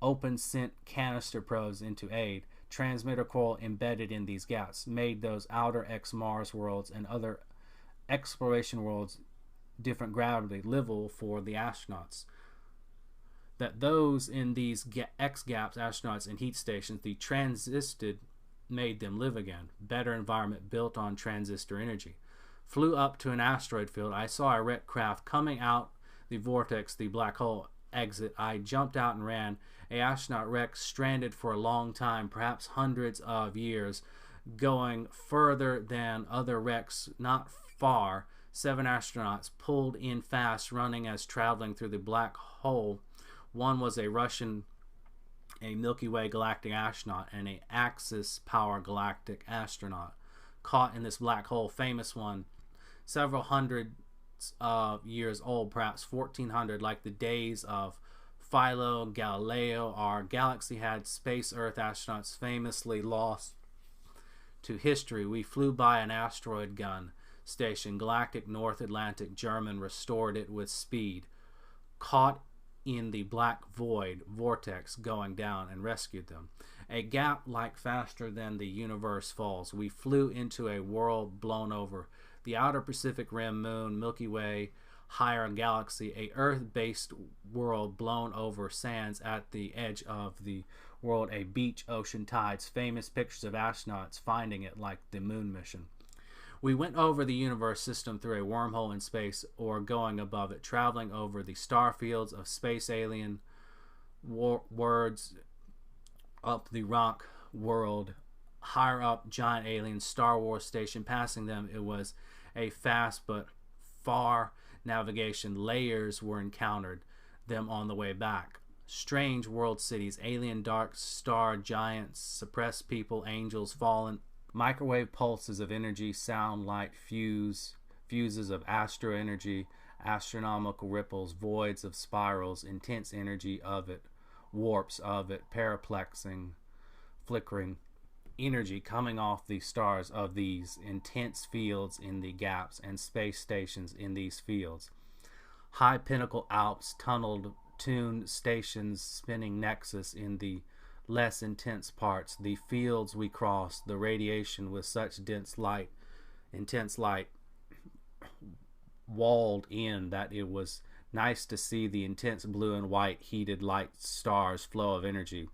open sent canister probes into aid. Transmitter coil embedded in these gaps made those outer X-Mars worlds and other exploration worlds different gravity livable for the astronauts. That those in these X gaps, astronauts and heat stations, the transisted made them live again. Better environment built on transistor energy. Flew up to an asteroid field. I saw a wrecked craft coming out the vortex, the black hole, exit. I jumped out and ran. A astronaut wreck stranded for a long time, perhaps hundreds of years, going further than other wrecks not far. 7 astronauts pulled in fast, running as traveling through the black hole. One was a Russian, a Milky Way galactic astronaut, and a Axis Power galactic astronaut caught in this black hole. Famous one, several hundred years old, perhaps 1400, like the days of Philo, Galileo. Our galaxy had space Earth astronauts famously lost to history. We flew by an asteroid gun station, Galactic North Atlantic German restored it with speed, caught in the black void vortex going down, and rescued them. A gap like faster than the universe falls. We flew into a world blown over. The outer Pacific Rim, moon, Milky Way, higher galaxy, a Earth-based world blown over sands at the edge of the world, a beach, ocean tides, famous pictures of astronauts finding it, like the moon mission. We went over the universe system through a wormhole in space, or going above it, traveling over the star fields of space alien worlds, up the rock world, higher up giant alien Star Wars station. Passing them, it was a fast but far navigation. Layers were encountered them on the way back. Strange world cities, alien dark star giants, suppressed people, angels, fallen, microwave pulses of energy, sound, light, fuses of astro energy, astronomical ripples, voids of spirals, intense energy of it, warps of it, paraplexing, flickering energy coming off the stars of these intense fields in the gaps, and space stations in these fields. High pinnacle Alps, tunneled tuned stations, spinning nexus in the less intense parts. The fields we crossed, the radiation with such dense light, intense light, walled in that it was nice to see the intense blue and white heated light stars, flow of energy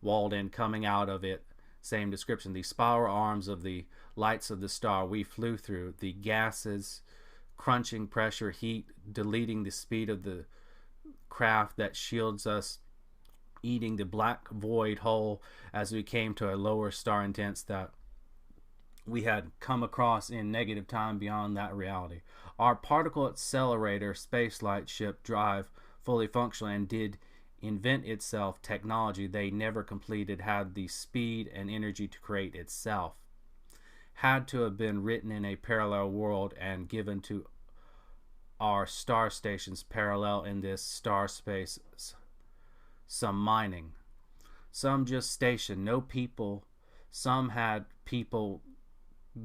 walled in, coming out of it. Same description. The spiral arms of the lights of the star we flew through, the gases, crunching pressure, heat, deleting the speed of the craft that shields us, eating the black void whole as we came to a lower star intense that we had come across in negative time beyond that reality. Our particle accelerator spacelight ship drive fully functional and did invent itself technology they never completed, had the speed and energy to create itself, had to have been written in a parallel world and given to our star stations parallel in this star space. Some mining, some just station, no people. Some had people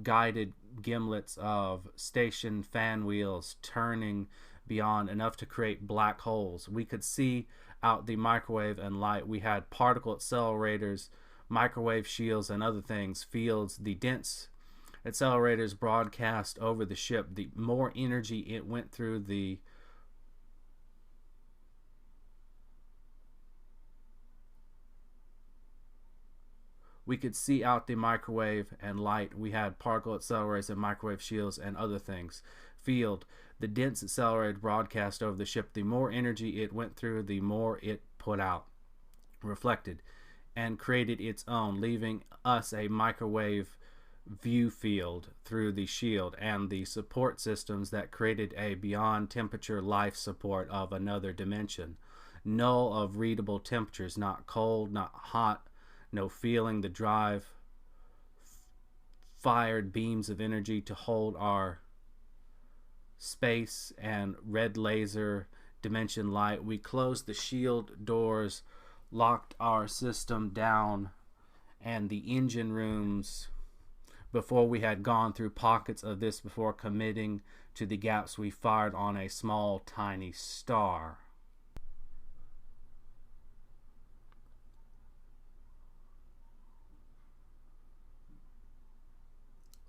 guided gimlets of station fan wheels turning beyond, enough to create black holes. We could see out the microwave and light. We had particle accelerators, microwave shields, and other things, fields. The dense accelerators broadcast over the ship. The more energy it went through, the we could see out the microwave and light. We had particle accelerators and microwave shields and other things. Field, the dense accelerator broadcast over the ship. The more energy it went through, the more it put out, reflected, and created its own, leaving us a microwave view field through the shield and the support systems that created a beyond temperature life support of another dimension. Null of readable temperatures, not cold, not hot, no feeling. The drive fired beams of energy to hold our space and red laser dimension light. We closed the shield doors, locked our system down and the engine rooms before we had gone through pockets of this before committing to the gaps. We fired on a small tiny star.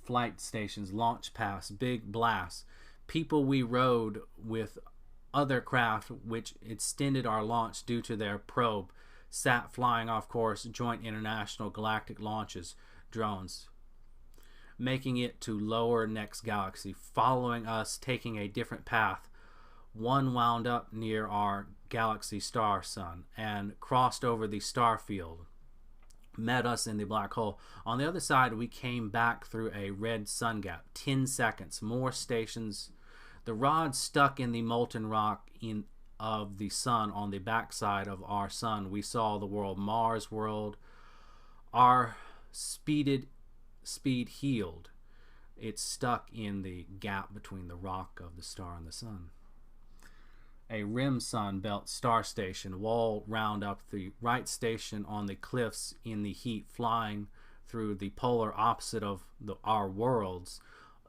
Flight stations, launch pads, big blasts. People we rode with other craft which extended our launch due to their probe, sat flying off course, joint international galactic launches, drones, making it to lower next galaxy, following us, taking a different path. One wound up near our galaxy star sun and crossed over the star field, met us in the black hole. On the other side, we came back through a red sun gap. 10 seconds, more stations. The rod stuck in the molten rock of the sun on the backside of our sun. We saw the world Mars world. Our speed healed. It's stuck in the gap between the rock of the star and the sun. A rim sun belt star station wall round up the right station on the cliffs in the heat, flying through the polar opposite of our worlds.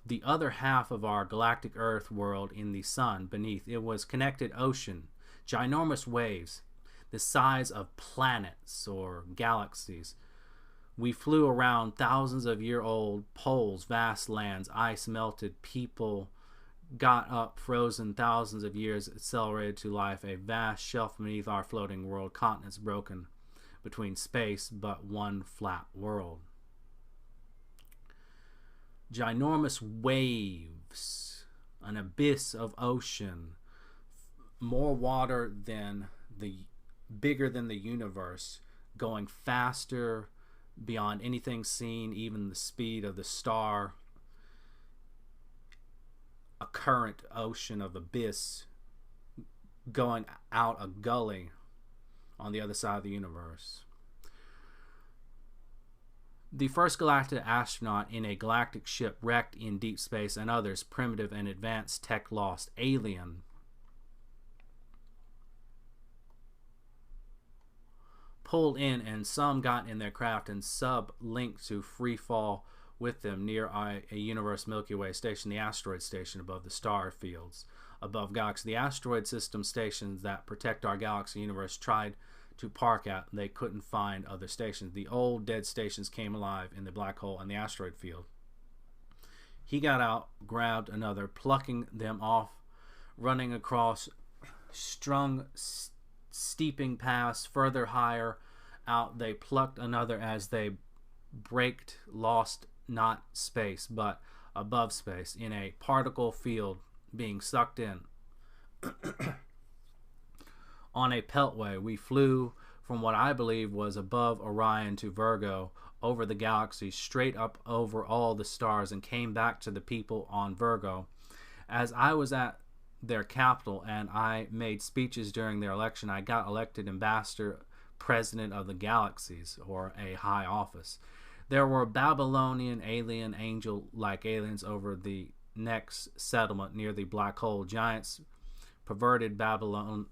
The other half of our galactic Earth world in the sun beneath. It was connected ocean, ginormous waves, the size of planets or galaxies. We flew around thousands of year-old poles, vast lands, ice melted, people got up, frozen thousands of years, accelerated to life, a vast shelf beneath our floating world, continents broken between space, but one flat world. Ginormous waves, an abyss of ocean, more water bigger than the universe, going faster beyond anything seen, even the speed of the star. A current ocean of abyss going out a gully on the other side of the universe. The first galactic astronaut in a galactic ship wrecked in deep space, and others, primitive and advanced tech lost. Alien. Pulled in, and some got in their craft and sub-linked to free fall with them near a universe Milky Way station, the asteroid station above the star fields above galaxy. The asteroid system stations that protect our galaxy universe tried to park at. They couldn't find other stations. The old dead stations came alive in the black hole and the asteroid field. He got out, grabbed another, plucking them off, running across strung steeping paths further higher out. They plucked another as they braked, lost not space but above space in a particle field, being sucked in. On a peltway, we flew from what I believe was above Orion to Virgo, over the galaxy, straight up over all the stars, and came back to the people on Virgo. As I was at their capital and I made speeches during their election, I got elected ambassador, president of the galaxies, or a high office. There were Babylonian alien angel-like aliens over the next settlement near the black hole. Giants perverted Babylon.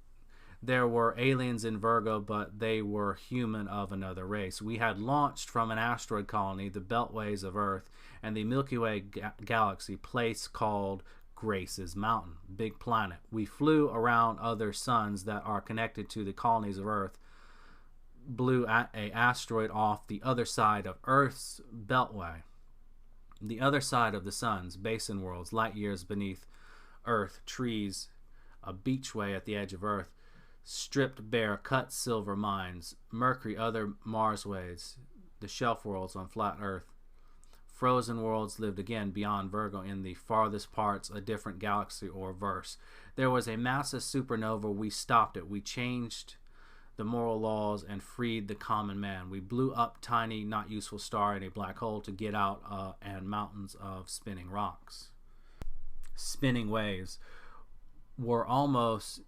There were aliens in Virgo, but they were human of another race. We had launched from an asteroid colony, the beltways of Earth, and the Milky Way galaxy, place called Grace's Mountain, big planet. We flew around other suns that are connected to the colonies of Earth, blew at a asteroid off the other side of Earth's beltway, the other side of the sun's basin worlds, light years beneath Earth, trees, a beachway at the edge of Earth, stripped bare, cut silver mines, Mercury, other Mars ways, the shelf worlds on flat Earth. Frozen worlds lived again beyond Virgo in the farthest parts, a different galaxy or verse. There was a massive supernova. We stopped it. We changed the moral laws and freed the common man. We blew up tiny, not useful star in a black hole to get out and mountains of spinning rocks. Spinning waves were almost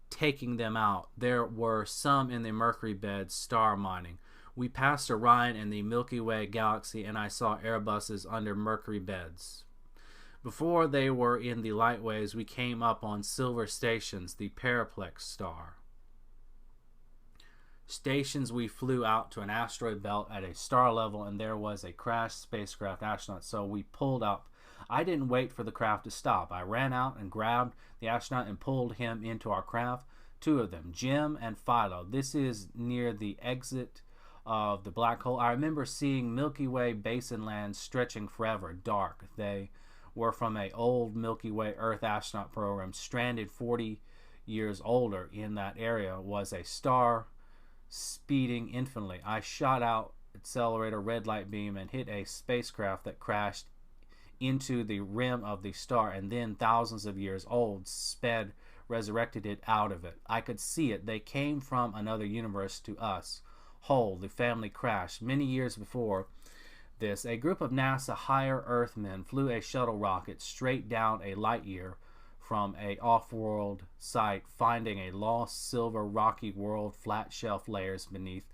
taking them out. There were some in the Mercury bed star mining. We passed Orion and the Milky Way galaxy, and I saw Airbuses under Mercury beds. Before they were in the light waves, we came up on silver stations, the Periplex star. Stations, we flew out to an asteroid belt at a star level, and there was a crashed spacecraft astronaut, so we pulled up. I didn't wait for the craft to stop. I ran out and grabbed the astronaut and pulled him into our craft. Two of them, Jim and Philo. This is near the exit of the black hole. I remember seeing Milky Way basin lands stretching forever, dark. They were from an old Milky Way Earth astronaut program. Stranded 40 years older in that area was a star speeding infinitely. I shot out accelerator red light beam and hit a spacecraft that crashed into the rim of the star, and then thousands of years old sped resurrected it out of it. I could see it. They came from another universe to us. Whole, the family crashed. Many years before this, a group of NASA higher Earthmen flew a shuttle rocket straight down a light year from a off-world site, finding a lost silver rocky world, flat shelf layers beneath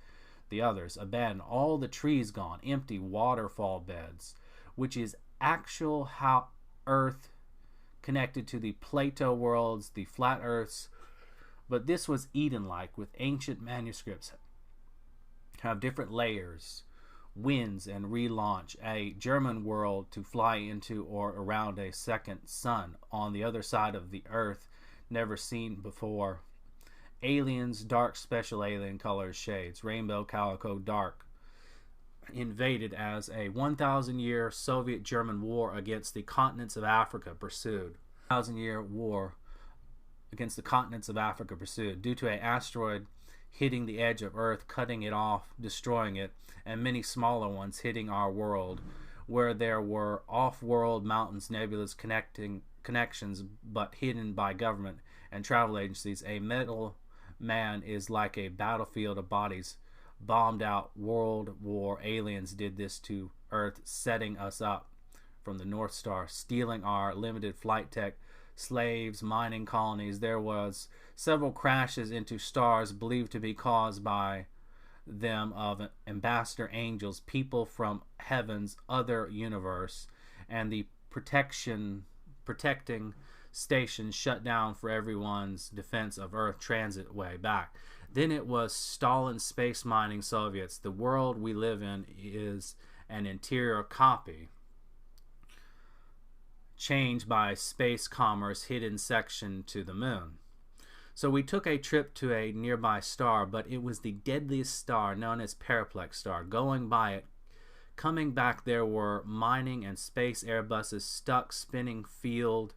the others. Abandoned, all the trees gone, empty waterfall beds, which is actual how Earth connected to the Plato worlds, the flat Earths. But this was Eden-like, with ancient manuscripts have different layers, winds, and relaunch, a German world to fly into or around a second sun on the other side of the Earth, never seen before. Aliens, dark special alien colors, shades, rainbow, calico, dark, invaded as a 1,000-year Soviet-German war against the continents of Africa pursued. 1,000-year war against the continents of Africa pursued due to an asteroid hitting the edge of Earth, cutting it off, destroying it, and many smaller ones hitting our world, where there were off-world mountains, nebulas connections, but hidden by government and travel agencies. A metal man is like a battlefield of bodies. Bombed out World War aliens did this to Earth, setting us up from the North Star, stealing our limited flight tech, slaves, mining colonies. There was several crashes into stars believed to be caused by them of ambassador angels, people from heaven's other universe, and the protecting stations shut down for everyone's defense of Earth transit way back. Then it was Stalin space mining Soviets. The world we live in is an interior copy, changed by space commerce, hidden section to the moon. So we took a trip to a nearby star, but it was the deadliest star, known as Periplex star. Going by it, coming back, there were mining and space Airbuses stuck, spinning field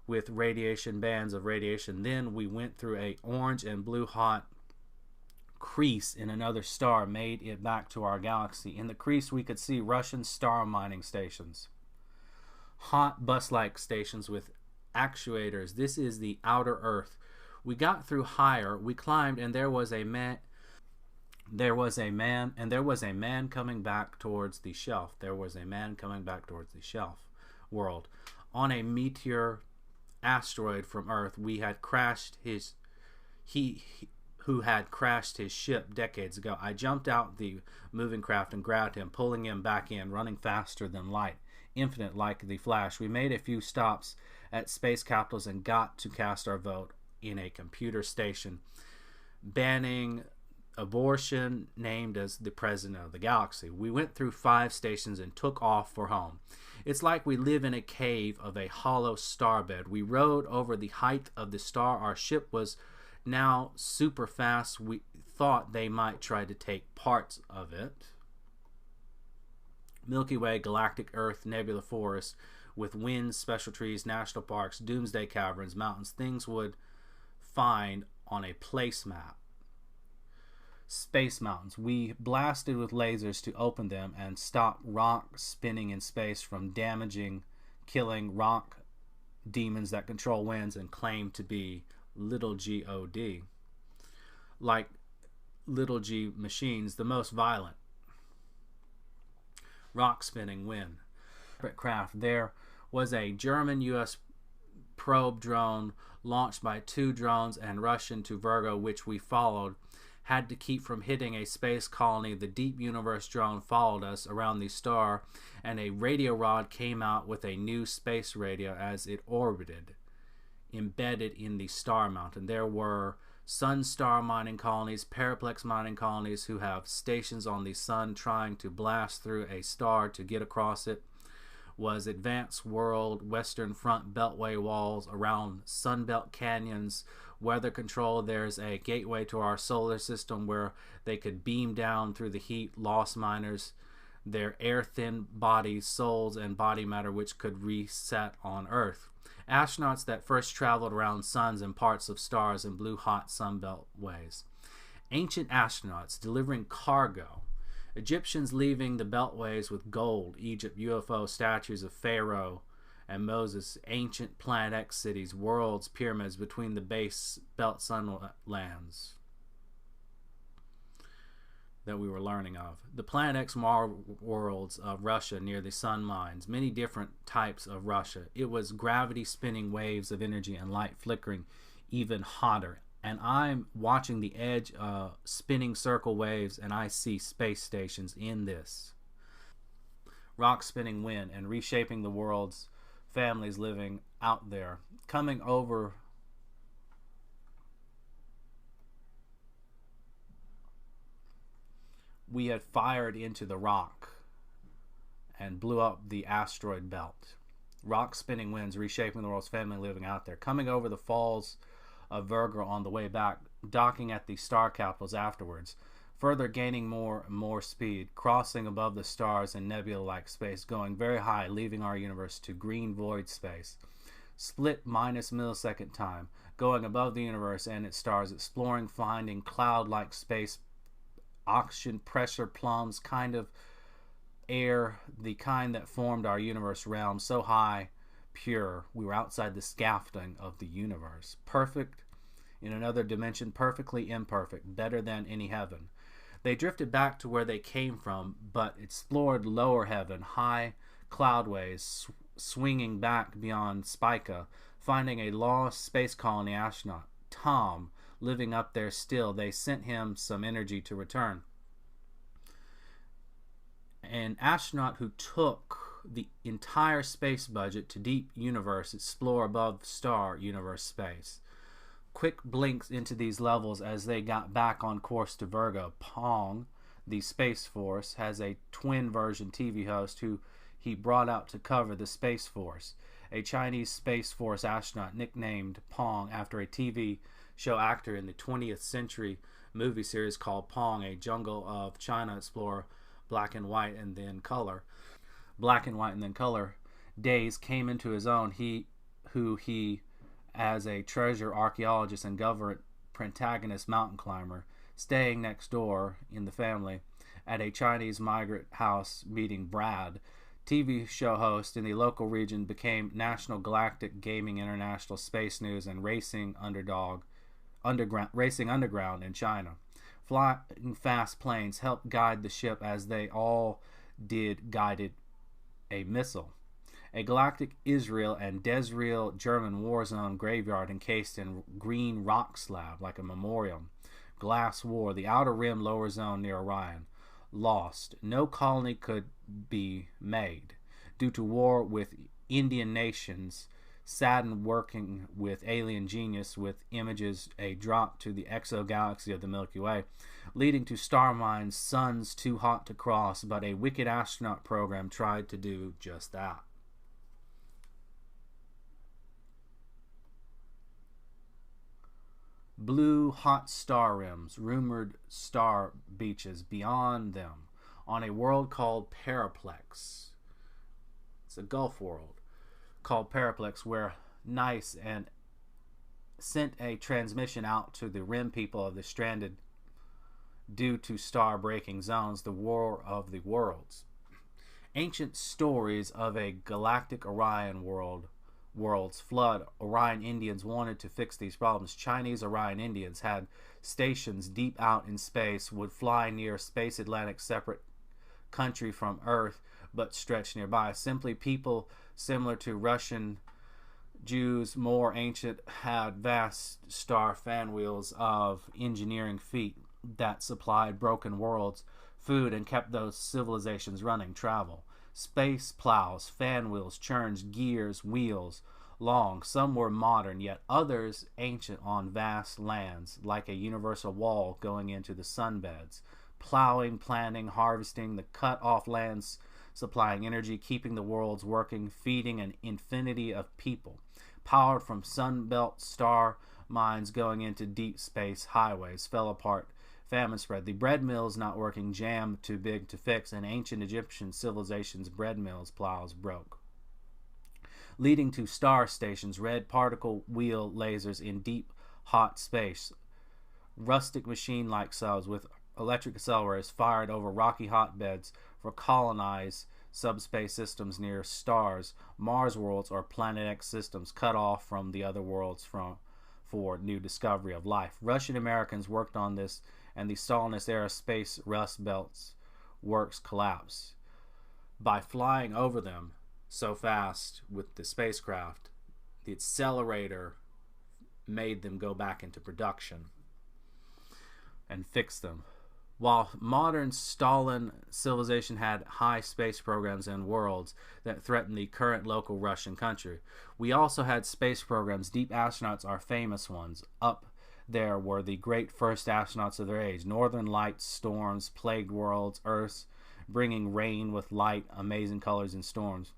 with radiation bands of radiation. Then we went through a orange and blue hot crease in another star, made it back to our galaxy. In the crease we could see Russian star mining stations, hot bus-like stations with actuators. This is the outer Earth. We got through higher, we climbed, and there was a man coming back towards the shelf. There was a man coming back towards the shelf world. On a meteor asteroid from Earth, who had crashed his ship decades ago. I jumped out the moving craft and grabbed him, pulling him back in, running faster than light, infinite like the Flash. We made a few stops at space capitals and got to cast our vote in a computer station banning abortion, named as the president of the galaxy. We went through 5 stations and took off for home. It's like we live in a cave of a hollow starbed. We rode over the height of the star. Our ship was now super fast. We thought they might try to take parts of it. Milky Way, galactic Earth, nebula forest with winds, special trees, national parks, doomsday caverns, mountains, things would find on a place map. Space mountains. We blasted with lasers to open them and stop rock spinning in space from damaging, killing rock demons that control winds and claim to be little God. Like little g machines, the most violent. Rock spinning wind. Craft. There was a German U.S. probe drone launched by 2 drones and Russian to Virgo, which we followed. Had to keep from hitting a space colony. The Deep Universe drone followed us around the star, and a radio rod came out with a new space radio as it orbited, embedded in the star mountain. There were sun star mining colonies, Periplex mining colonies who have stations on the sun trying to blast through a star to get across it. Was advanced world, Western Front Beltway walls around Sunbelt canyons, weather control. There's a gateway to our solar system where they could beam down through the heat. Lost miners, their air-thin bodies, souls, and body matter which could reset on Earth. Astronauts that first traveled around suns and parts of stars in blue hot Sunbelt ways. Ancient astronauts delivering cargo. Egyptians leaving the beltways with gold. Egypt, UFO statues of Pharaoh and Moses, ancient Planet X cities, worlds, pyramids between the base belt sunlands that we were learning of. The Planet X worlds of Russia near the sun mines, many different types of Russia. It was gravity spinning waves of energy and light flickering even hotter. And I'm watching the edge of spinning circle waves, and I see space stations in this. Rock spinning wind and reshaping the world's families living out there. Coming over we had fired into the rock and blew up the asteroid belt. Rock spinning winds reshaping the world's family living out there. Coming over the falls of Virgo on the way back, docking at the star capitals afterwards. Further gaining more and more speed, crossing above the stars in nebula-like space, going very high, leaving our universe to green void space. Split minus millisecond time, going above the universe and its stars, exploring, finding cloud-like space, oxygen pressure plumes, kind of air, the kind that formed our universe realm, so high, pure, we were outside the scaffolding of the universe. Perfect in another dimension, perfectly imperfect, better than any heaven. They drifted back to where they came from, but explored lower heaven, high cloudways, swinging back beyond Spica, finding a lost space colony astronaut, Tom, living up there still. They sent him some energy to return. An astronaut who took the entire space budget to deep universe, explore above star universe space. Quick blinks into these levels as they got back on course to Virgo. Pong, the Space Force, has a twin version TV host who he brought out to cover the Space Force, a Chinese Space Force astronaut nicknamed Pong after a TV show actor in the 20th century movie series called Pong, a Jungle of China Explorer, black and white and then color. Black and white and then color days came into his own. He as a treasure archaeologist and government protagonist mountain climber, staying next door in the family at a Chinese migrant house meeting Brad, TV show host in the local region, became National Galactic Gaming International Space News and Racing Underground in China. Flying fast planes helped guide the ship as they all did guided a missile. A galactic Israel and Desreal German war zone graveyard encased in green rock slab like a memorial. Glass war, the outer rim lower zone near Orion. Lost. No colony could be made. Due to war with Indian nations, Saturn working with alien genius with images a drop to the exogalaxy of the Milky Way, leading to star mines, suns too hot to cross, but a wicked astronaut program tried to do just that. Blue hot star rims, rumored star beaches beyond them, on a world called Paraplex. It's a Gulf world called Paraplex, where NICE and sent a transmission out to the rim people of the stranded due to star breaking zones, the War of the Worlds. Ancient stories of a galactic Orion world's flood. Orion Indians wanted to fix these problems. Chinese Orion Indians had stations deep out in space, would fly near Space Atlantic, separate country from Earth, but stretched nearby. Simply people similar to Russian Jews, more ancient, had vast star fan wheels of engineering feat that supplied broken worlds food and kept those civilizations running. Travel. Space plows, fan wheels, churns, gears, wheels, long. Some were modern, yet others ancient on vast lands, like a universal wall going into the sunbeds. Plowing, planting, harvesting, the cut-off lands, supplying energy, keeping the worlds working, feeding an infinity of people. Powered from sunbelt star mines going into deep space highways, fell apart. Famine spread. The bread mills not working, jam too big to fix, and ancient Egyptian civilization's bread mills plows broke. Leading to star stations, red particle wheel lasers in deep, hot space. Rustic machine-like cells with electric accelerators fired over rocky hotbeds for colonized subspace systems near stars, Mars worlds, or Planet X systems cut off from the other worlds for new discovery of life. Russian Americans worked on this, and the Stalinist era space Rust Belt's works collapsed. By flying over them so fast with the spacecraft, the accelerator made them go back into production and fix them. While modern Stalin civilization had high space programs and worlds that threatened the current local Russian country, we also had space programs. Deep astronauts are famous ones. Up there were the great first astronauts of their age. Northern Lights, storms, plagued worlds, Earths, bringing rain with light, amazing colors and storms.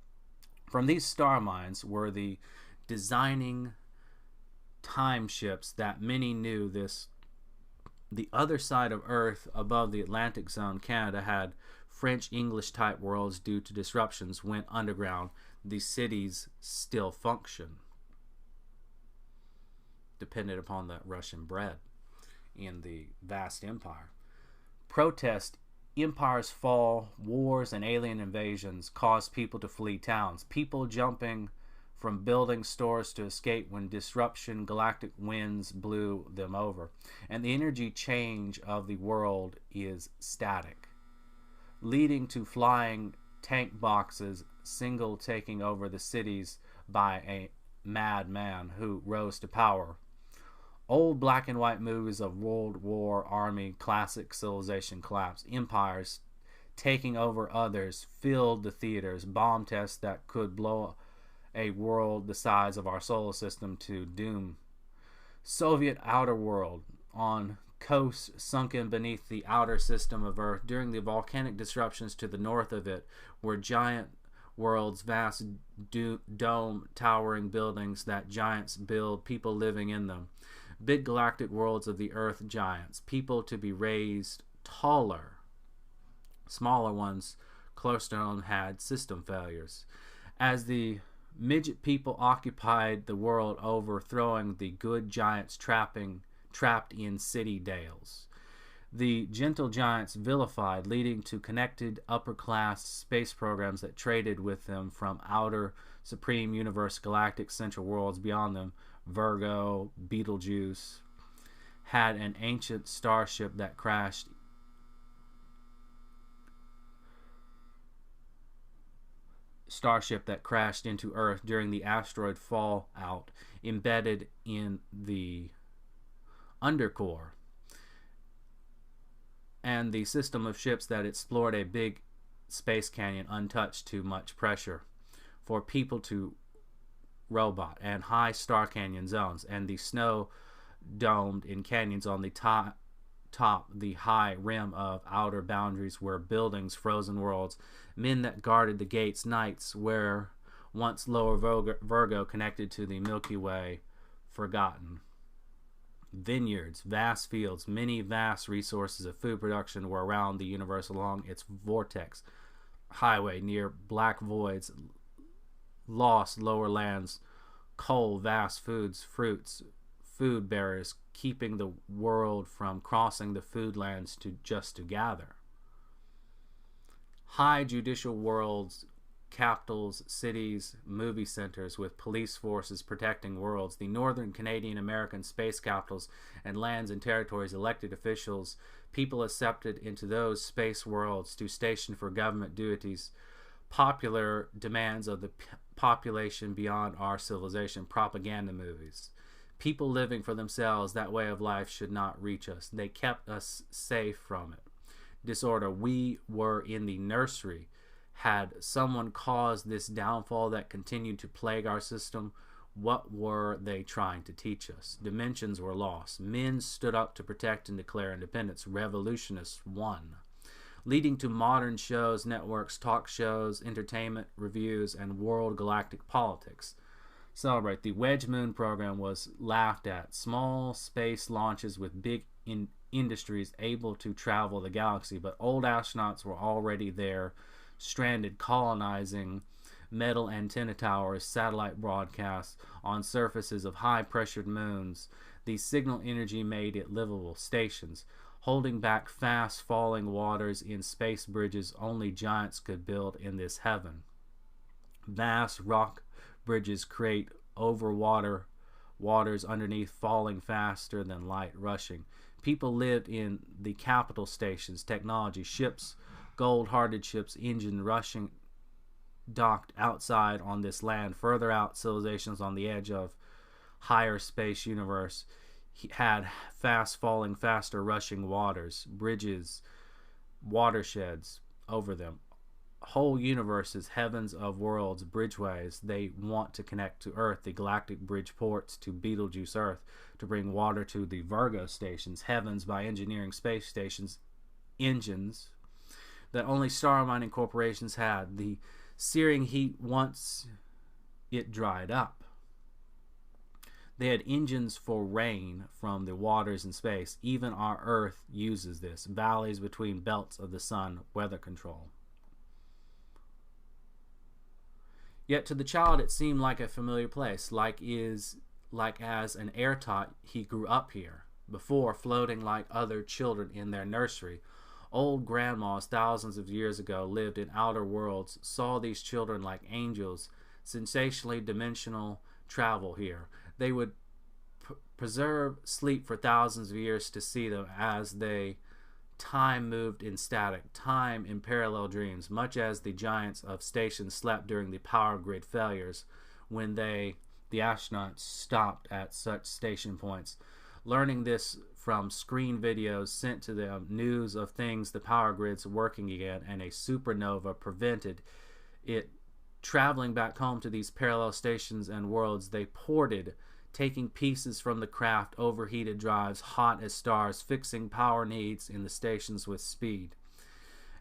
From these star minds were the designing time ships that many knew this. The other side of Earth, above the Atlantic zone, Canada had French-English type worlds due to disruptions went underground. The cities still function, dependent upon the Russian bread in the vast empire. Protest, empires fall, wars, and alien invasions caused people to flee towns. People jumping from building stores to escape when disruption, galactic winds blew them over. And the energy change of the world is static, leading to flying tank boxes, single taking over the cities by a madman who rose to power. Old black and white movies of World War, Army, classic civilization collapse, empires taking over others filled the theaters, bomb tests that could blow a world the size of our solar system to doom. Soviet outer world on coasts sunken beneath the outer system of Earth during the volcanic disruptions to the north of it were giant worlds, vast dome towering buildings that giants build, people living in them. Big galactic worlds of the Earth giants, people to be raised taller. Smaller ones close to home had system failures. As the midget people occupied the world, overthrowing the good giants trapped in city dales. The gentle giants vilified, leading to connected upper-class space programs that traded with them from outer supreme universe galactic central worlds beyond them. Virgo, Betelgeuse, had an ancient starship that crashed into Earth during the asteroid fallout, embedded in the undercore, and the system of ships that explored a big space canyon untouched to much pressure for people to robot, and high star canyon zones, and the snow domed in canyons on the top the high rim of outer boundaries were buildings, frozen worlds, men that guarded the gates, nights where once lower Virgo connected to the Milky Way, forgotten. Vineyards, vast fields, many vast resources of food production were around the universe along its vortex highway near black voids, lost lower lands, coal, vast foods, fruits, food barriers, keeping the world from crossing the food lands to gather. High judicial worlds, capitals, cities, movie centers with police forces protecting worlds, the northern Canadian American space capitals and lands and territories, elected officials, people accepted into those space worlds to station for government duties, popular demands of the population beyond our civilization, propaganda movies. People living for themselves, that way of life should not reach us. They kept us safe from it. Disorder. We were in the nursery. Had someone caused this downfall that continued to plague our system? What were they trying to teach us? Dimensions were lost. Men stood up to protect and declare independence. Revolutionists won. Leading to modern shows, networks, talk shows, entertainment, reviews, and world galactic politics. Celebrate. The Wedge Moon program was laughed at. Small space launches with big industries able to travel the galaxy, but old astronauts were already there, stranded, colonizing metal antenna towers, satellite broadcasts on surfaces of high-pressured moons. The signal energy made it livable. Stations. holding back fast falling waters in space bridges only giants could build in this heaven. Vast rock bridges create over waters underneath falling faster than light rushing. People lived in the capital stations, technology, ships, gold-hearted ships, engine rushing, docked outside on this land. Further out, civilizations on the edge of higher space universe had fast falling, faster rushing waters, bridges, watersheds over them. Whole universes, heavens of worlds, bridgeways. They want to connect to Earth, the galactic bridge ports to Betelgeuse Earth, to bring water to the Virgo stations, heavens by engineering space stations, engines that only star mining corporations had. The searing heat once it dried up. They had engines for rain from the waters in space. Even our Earth uses this. Valleys between belts of the sun, weather control. Yet to the child it seemed like a familiar place, like as an air taught he grew up here, before floating like other children in their nursery. Old grandmas thousands of years ago lived in outer worlds, saw these children like angels, sensationally dimensional travel here. They would preserve sleep for thousands of years to see them as time moved in static, time in parallel dreams, much as the giants of stations slept during the power grid failures when the astronauts stopped at such station points. Learning this from screen videos sent to them, news of things the power grids working again, and a supernova prevented it traveling back home to these parallel stations and worlds. They ported, taking pieces from the craft, overheated drives, hot as stars, fixing power needs in the stations with speed.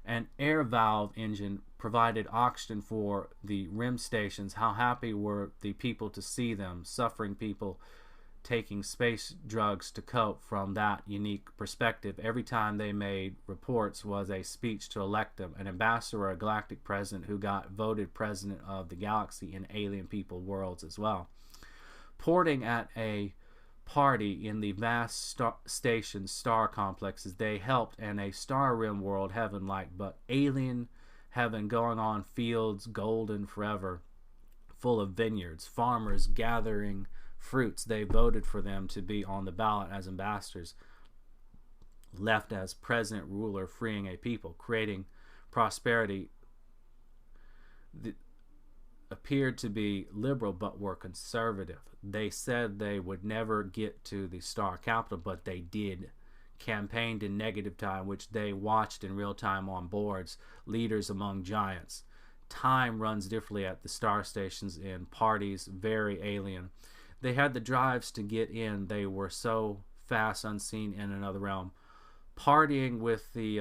An air valve engine provided oxygen for the REM stations. How happy were the people to see them, suffering people taking space drugs to cope from that unique perspective. Every time they made reports was a speech to elect them, an ambassador or a galactic president who got voted president of the galaxy in alien people worlds as well. Porting at a party in the vast station star complexes, they helped in a star rim world, heaven-like, but alien heaven going on, fields golden forever, full of vineyards, farmers gathering fruits. They voted for them to be on the ballot as ambassadors, left as president ruler, freeing a people, creating prosperity. Appeared to be liberal but were conservative. They said they would never get to the star capital, but they did. Campaigned in negative time, which they watched in real time on boards. Leaders among giants. Time runs differently at the star stations in parties, very alien. They had the drives to get in. They were so fast, unseen in another realm. Partying with the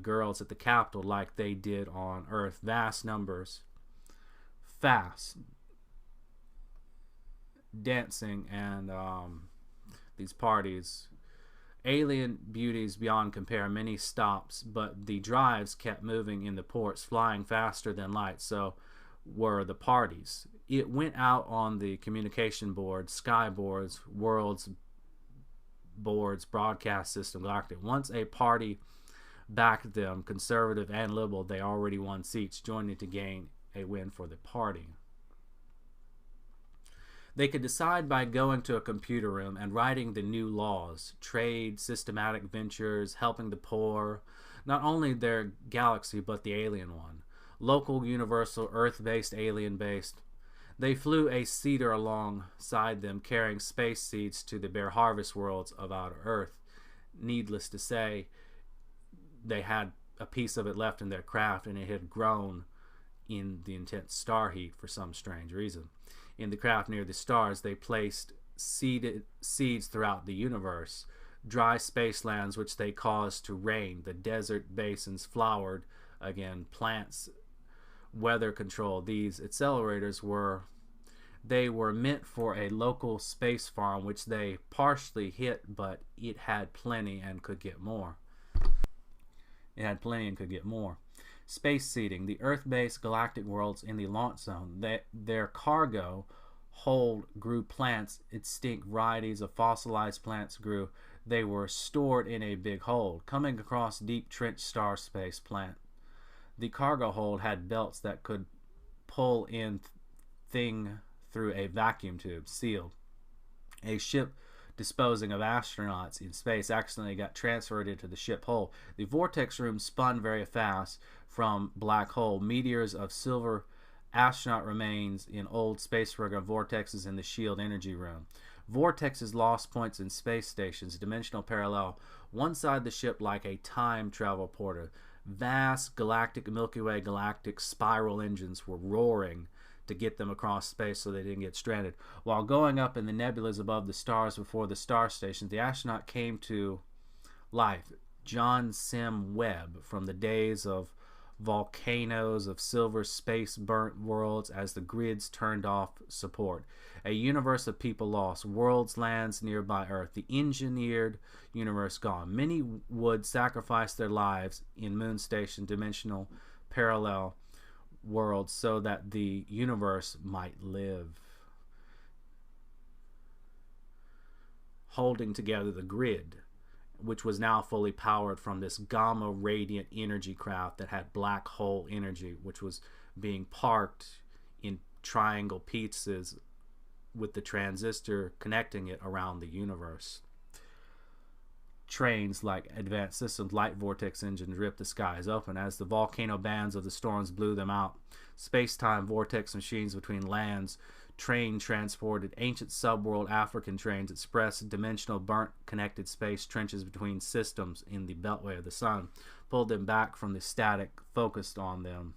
girls at the Capitol like they did on Earth. Vast numbers. Fast. Dancing and these parties. Alien beauties beyond compare. Many stops, but the drives kept moving in the ports, flying faster than light. So were the parties. It went out on the communication boards, sky boards, worlds boards, broadcast system, galactic. Once a party backed them, conservative and liberal, they already won seats, joining to gain a win for the party. They could decide by going to a computer room and writing the new laws, trade, systematic ventures, helping the poor, not only their galaxy but the alien one. Local, universal, Earth-based, alien-based. They flew a cedar alongside them, carrying space seeds to the bare harvest worlds of outer Earth. Needless to say, they had a piece of it left in their craft, and it had grown in the intense star heat for some strange reason. In the craft near the stars, they placed seeds throughout the universe, dry spacelands which they caused to rain. The desert basins flowered again, plants, weather control. These accelerators were meant for a local space farm which they partially hit, but it had plenty and could get more. Space seeding. The Earth-based galactic worlds in the launch zone. Their cargo hold grew plants. Extinct varieties of fossilized plants grew. They were stored in a big hold, coming across deep trench star space plant. The cargo hold had belts that could pull in thing through a vacuum tube, sealed. A ship disposing of astronauts in space accidentally got transferred into the ship hull. The vortex room spun very fast from black hole. Meteors of silver astronaut remains in old space program vortexes in the shield energy room. Vortexes lost points in space stations, dimensional parallel. One side the ship like a time travel portal. Vast galactic Milky Way galactic spiral engines were roaring to get them across space so they didn't get stranded. While going up in the nebulas above the stars before the star stations, the astronaut came to life. John Sim Webb, from the days of volcanoes of silver space burnt worlds as the grids turned off support. A universe of people lost, worlds, lands nearby Earth, the engineered universe gone. Many would sacrifice their lives in moon station dimensional parallel worlds so that the universe might live. Holding together the grid, which was now fully powered from this gamma radiant energy craft that had black hole energy, which was being parked in triangle pieces with the transistor connecting it around the universe. Trains like advanced systems, light vortex engines ripped the skies open as the volcano bands of the storms blew them out. Space-time vortex machines between lands, train transported ancient subworld African trains express dimensional burnt connected space trenches between systems in the beltway of the sun, pulled them back from the static focused on them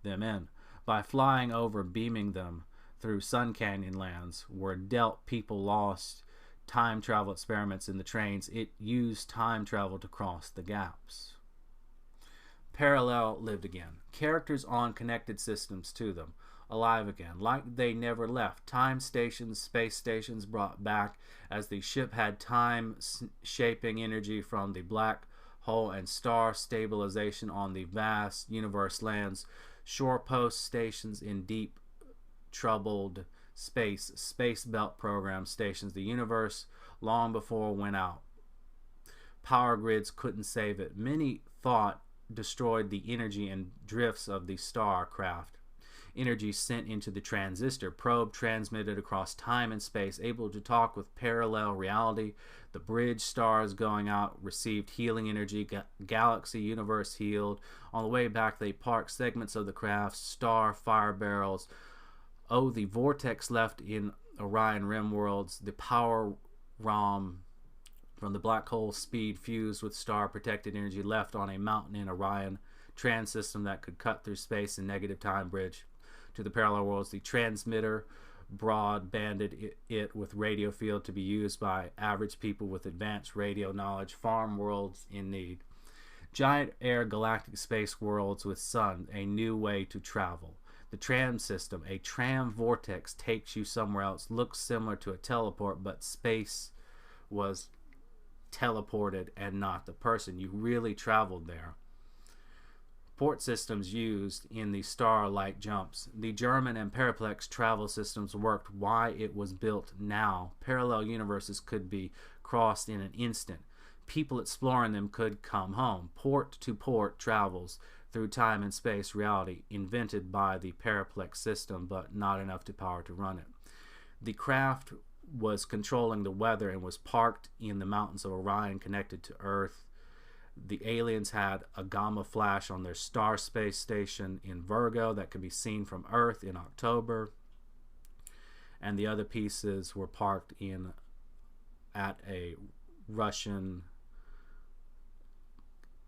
in. By flying over, beaming them through Sun Canyon lands, were dealt people lost time travel experiments in the trains. It used time travel to cross the gaps. Parallel lived again. Characters on connected systems to them, alive again, like they never left. Time stations, space stations brought back as the ship had time shaping energy from the black hole and star stabilization on the vast universe lands. Shore post stations in deep troubled space belt program stations. The universe long before went out. Power grids couldn't save it. Many thought destroyed the energy and drifts of the star craft. Energy sent into the transistor probe transmitted across time and space, able to talk with parallel reality. The bridge stars going out received healing energy. Galaxy universe healed. On the way back they parked segments of the craft, star fire barrels. Oh, the vortex left in Orion rim worlds, the power ROM from the black hole speed fused with star protected energy left on a mountain in Orion trans system that could cut through space and negative time bridge to the parallel worlds. The transmitter broadbanded it with radio field to be used by average people with advanced radio knowledge. Farm worlds in need. Giant air galactic space worlds with sun, a new way to travel. The tram system, a tram vortex takes you somewhere else. Looks similar to a teleport, but space was teleported and not the person. You really traveled there. Port systems used in the Starlight jumps. The German and Periplex travel systems worked. Why it was built now. Parallel universes could be crossed in an instant. People exploring them could come home. Port to port travels through time and space reality, invented by the Periplex system, but not enough to power to run it. The craft was controlling the weather and was parked in the mountains of Orion connected to Earth. The aliens had a gamma flash on their star space station in Virgo that could be seen from Earth in October, and the other pieces were parked in at a Russian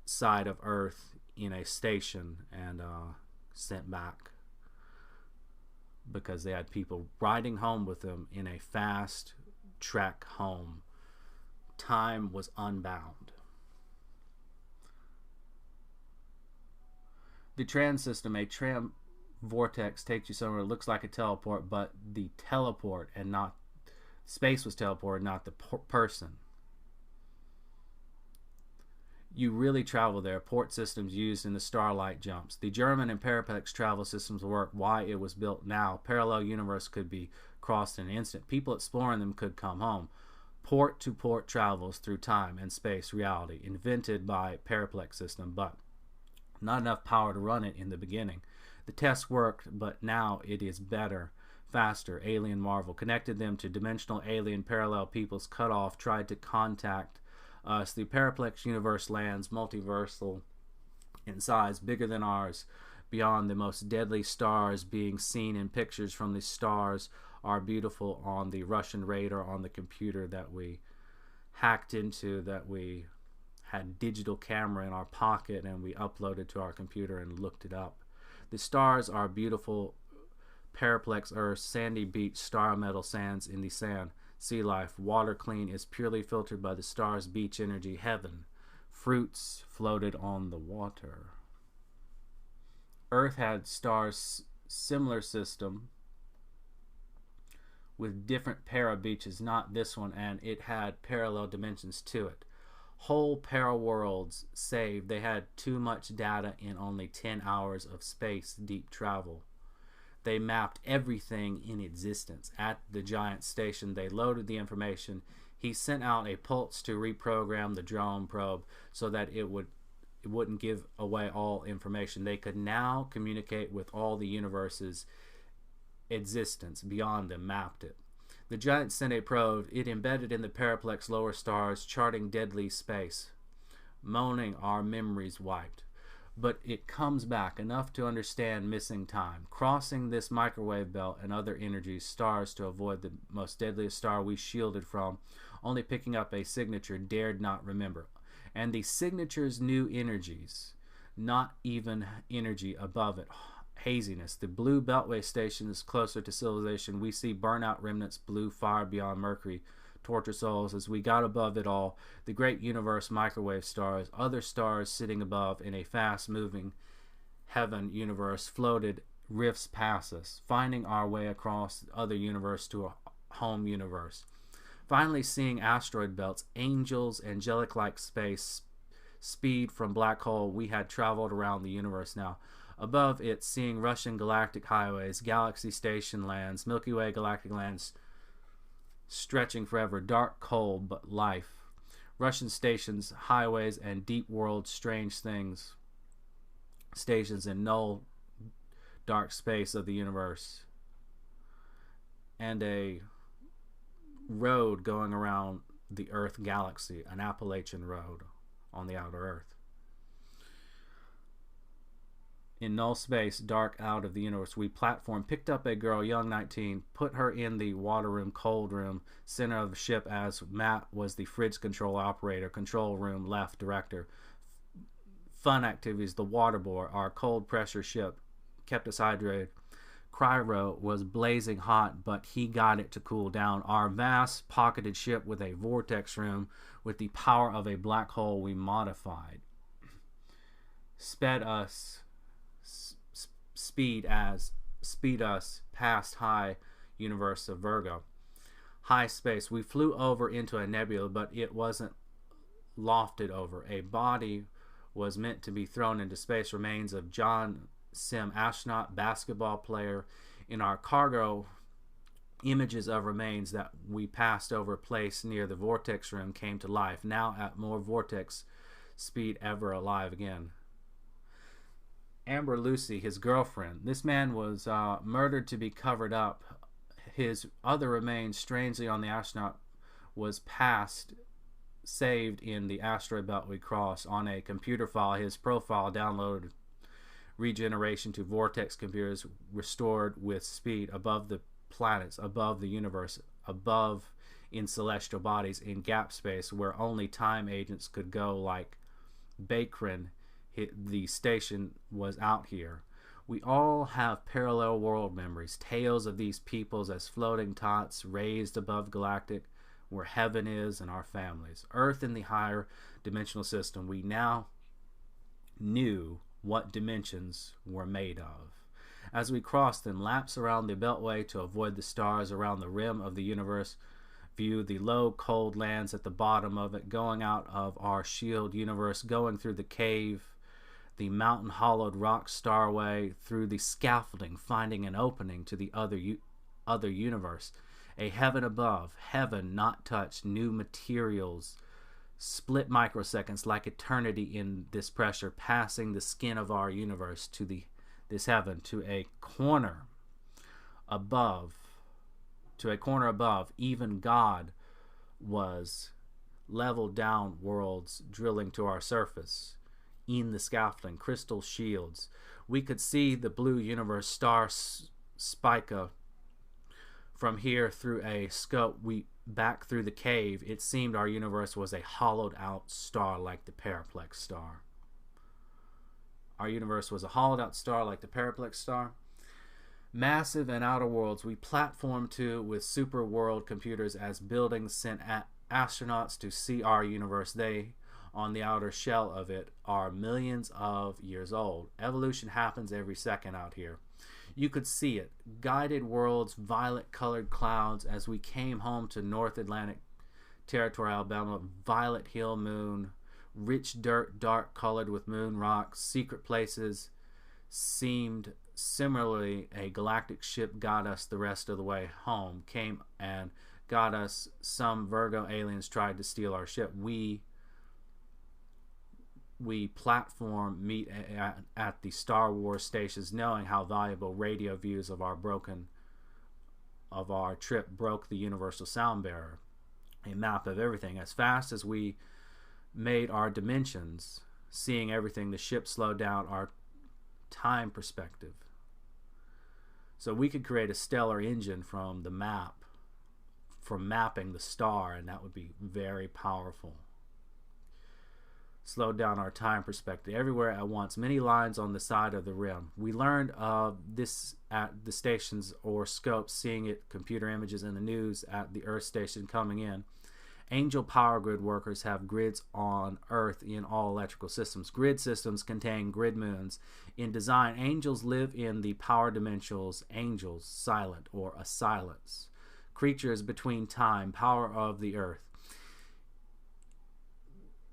side of Earth in a station and sent back because they had people riding home with them in a fast trek home. Time was unbound. The trans system, a tram vortex takes you somewhere. It looks like a teleport, but the teleport and not space was teleported, not the person. You really travel there. Port systems used in the Starlight jumps. The German and Periplex travel systems work. Why it was built now. Parallel universe could be crossed in an instant. People exploring them could come home. port-to-port travels through time and space reality, invented by Paraplex system, but not enough power to run it in the beginning. The test worked, but now it is better, faster. Alien Marvel connected them to dimensional alien parallel peoples cut off, tried to contact us. The Paraplex universe lands multiversal in size, bigger than ours, beyond the most deadly stars being seen in pictures from the stars are beautiful on the Russian radar on the computer that we hacked into, that we had digital camera in our pocket and we uploaded to our computer and looked it up. The stars are beautiful Paraplex Earth, sandy beach, star metal sands in the sand, sea life, water clean is purely filtered by the stars, beach energy, heaven, fruits floated on the water. Earth had stars, similar system, with different para beaches, not this one, and it had parallel dimensions to it. Whole para worlds saved. They had too much data in only 10 hours of space deep travel. They mapped everything in existence. At the giant station, they loaded the information. He sent out a pulse to reprogram the drone probe so that it wouldn't give away all information. They could now communicate with all the universe's existence beyond them, mapped it. The giant sent a probe. It embedded in the Paraplex lower stars, charting deadly space, moaning our memories wiped. But it comes back enough to understand missing time, crossing this microwave belt and other energies, stars to avoid the most deadliest star we shielded from, only picking up a signature dared not remember. And the signature's new energies, not even energy above it, haziness. The blue beltway station is closer to civilization. We see burnout remnants, blue fire beyond Mercury, torture souls. As we got above it all, the great universe, microwave stars, other stars sitting above in a fast-moving heaven universe, floated rifts past us, finding our way across other universe to a home universe. Finally seeing asteroid belts, angels, angelic-like space, speed from black hole. We had traveled around the universe now. Above it, seeing Russian galactic highways, galaxy station lands, Milky Way galactic lands stretching forever, dark, cold, but life. Russian stations, highways, and deep world, strange things. Stations in null, dark space of the universe. And a road going around the Earth galaxy, an Appalachian road on the outer Earth. In null space, dark out of the universe, we platformed, picked up a girl, young 19, put her in the water room, cold room, center of the ship, as Matt was the fridge control operator, control room, left director. Fun activities, the water bore, our cold pressure ship, kept us hydrated. Cryo was blazing hot, but he got it to cool down. Our vast pocketed ship with a vortex room with the power of a black hole we modified. Speed us past high universe of Virgo. High space. We flew over into a nebula, but it wasn't lofted over. A body was meant to be thrown into space. Remains of John Sim, astronaut, basketball player. In our cargo, images of remains that we passed over place near the vortex room came to life, now at more vortex speed, ever alive again. Amber Lucy, his girlfriend. This man was murdered to be covered up. His other remains, strangely on the astronaut, was saved in the asteroid belt we crossed on a computer file. His profile downloaded, regeneration to vortex computers, restored with speed above the planets, above the universe, above in celestial bodies, in gap space where only time agents could go, like Bakrin. The station was out here. We all have parallel world memories, tales of these peoples as floating tots raised above galactic, where heaven is, and our families. Earth in the higher dimensional system, we now knew what dimensions were made of. As we crossed them, laps around the beltway to avoid the stars around the rim of the universe, view the low, cold lands at the bottom of it, going out of our shield universe, going through the cave, the mountain-hollowed rock starway, through the scaffolding, finding an opening to the other universe. A heaven above, heaven not touched, new materials, split microseconds like eternity in this pressure, passing the skin of our universe to this heaven, to a corner above, even God was leveled down worlds drilling to our surface. In the scaffolding, crystal shields. We could see the blue universe star spica from here through a scope. We back through the cave. It seemed our universe was a hollowed out star like the Periplex star. Our universe was a hollowed out star like the Periplex star. Massive and outer worlds we platformed to with super world computers as buildings sent astronauts to see our universe. They, on the outer shell of it, are millions of years old. Evolution happens every second out here. You could see it. Guided worlds, violet colored clouds as we came home to North Atlantic Territory, Alabama. Violet hill moon, rich dirt, dark colored with moon rocks. Secret places seemed similarly. A galactic ship got us the rest of the way home. Came and got us. Some Virgo aliens tried to steal our ship. We platform meet at the Star Wars stations, knowing how valuable radio views of our trip broke the universal sound barrier. A map of everything. As fast as we made our dimensions, seeing everything, the ship slowed down our time perspective. So we could create a stellar engine from the map, from mapping the star, and that would be very powerful. Slowed down our time perspective everywhere at once. Many lines on the side of the rim. We learned of this at the stations or scopes, seeing it, computer images in the news at the Earth station coming in. Angel power grid workers have grids on Earth in all electrical systems. Grid systems contain grid moons. In design, angels live in the power dimensionals. Angels, silent or a silence. Creatures between time, power of the Earth.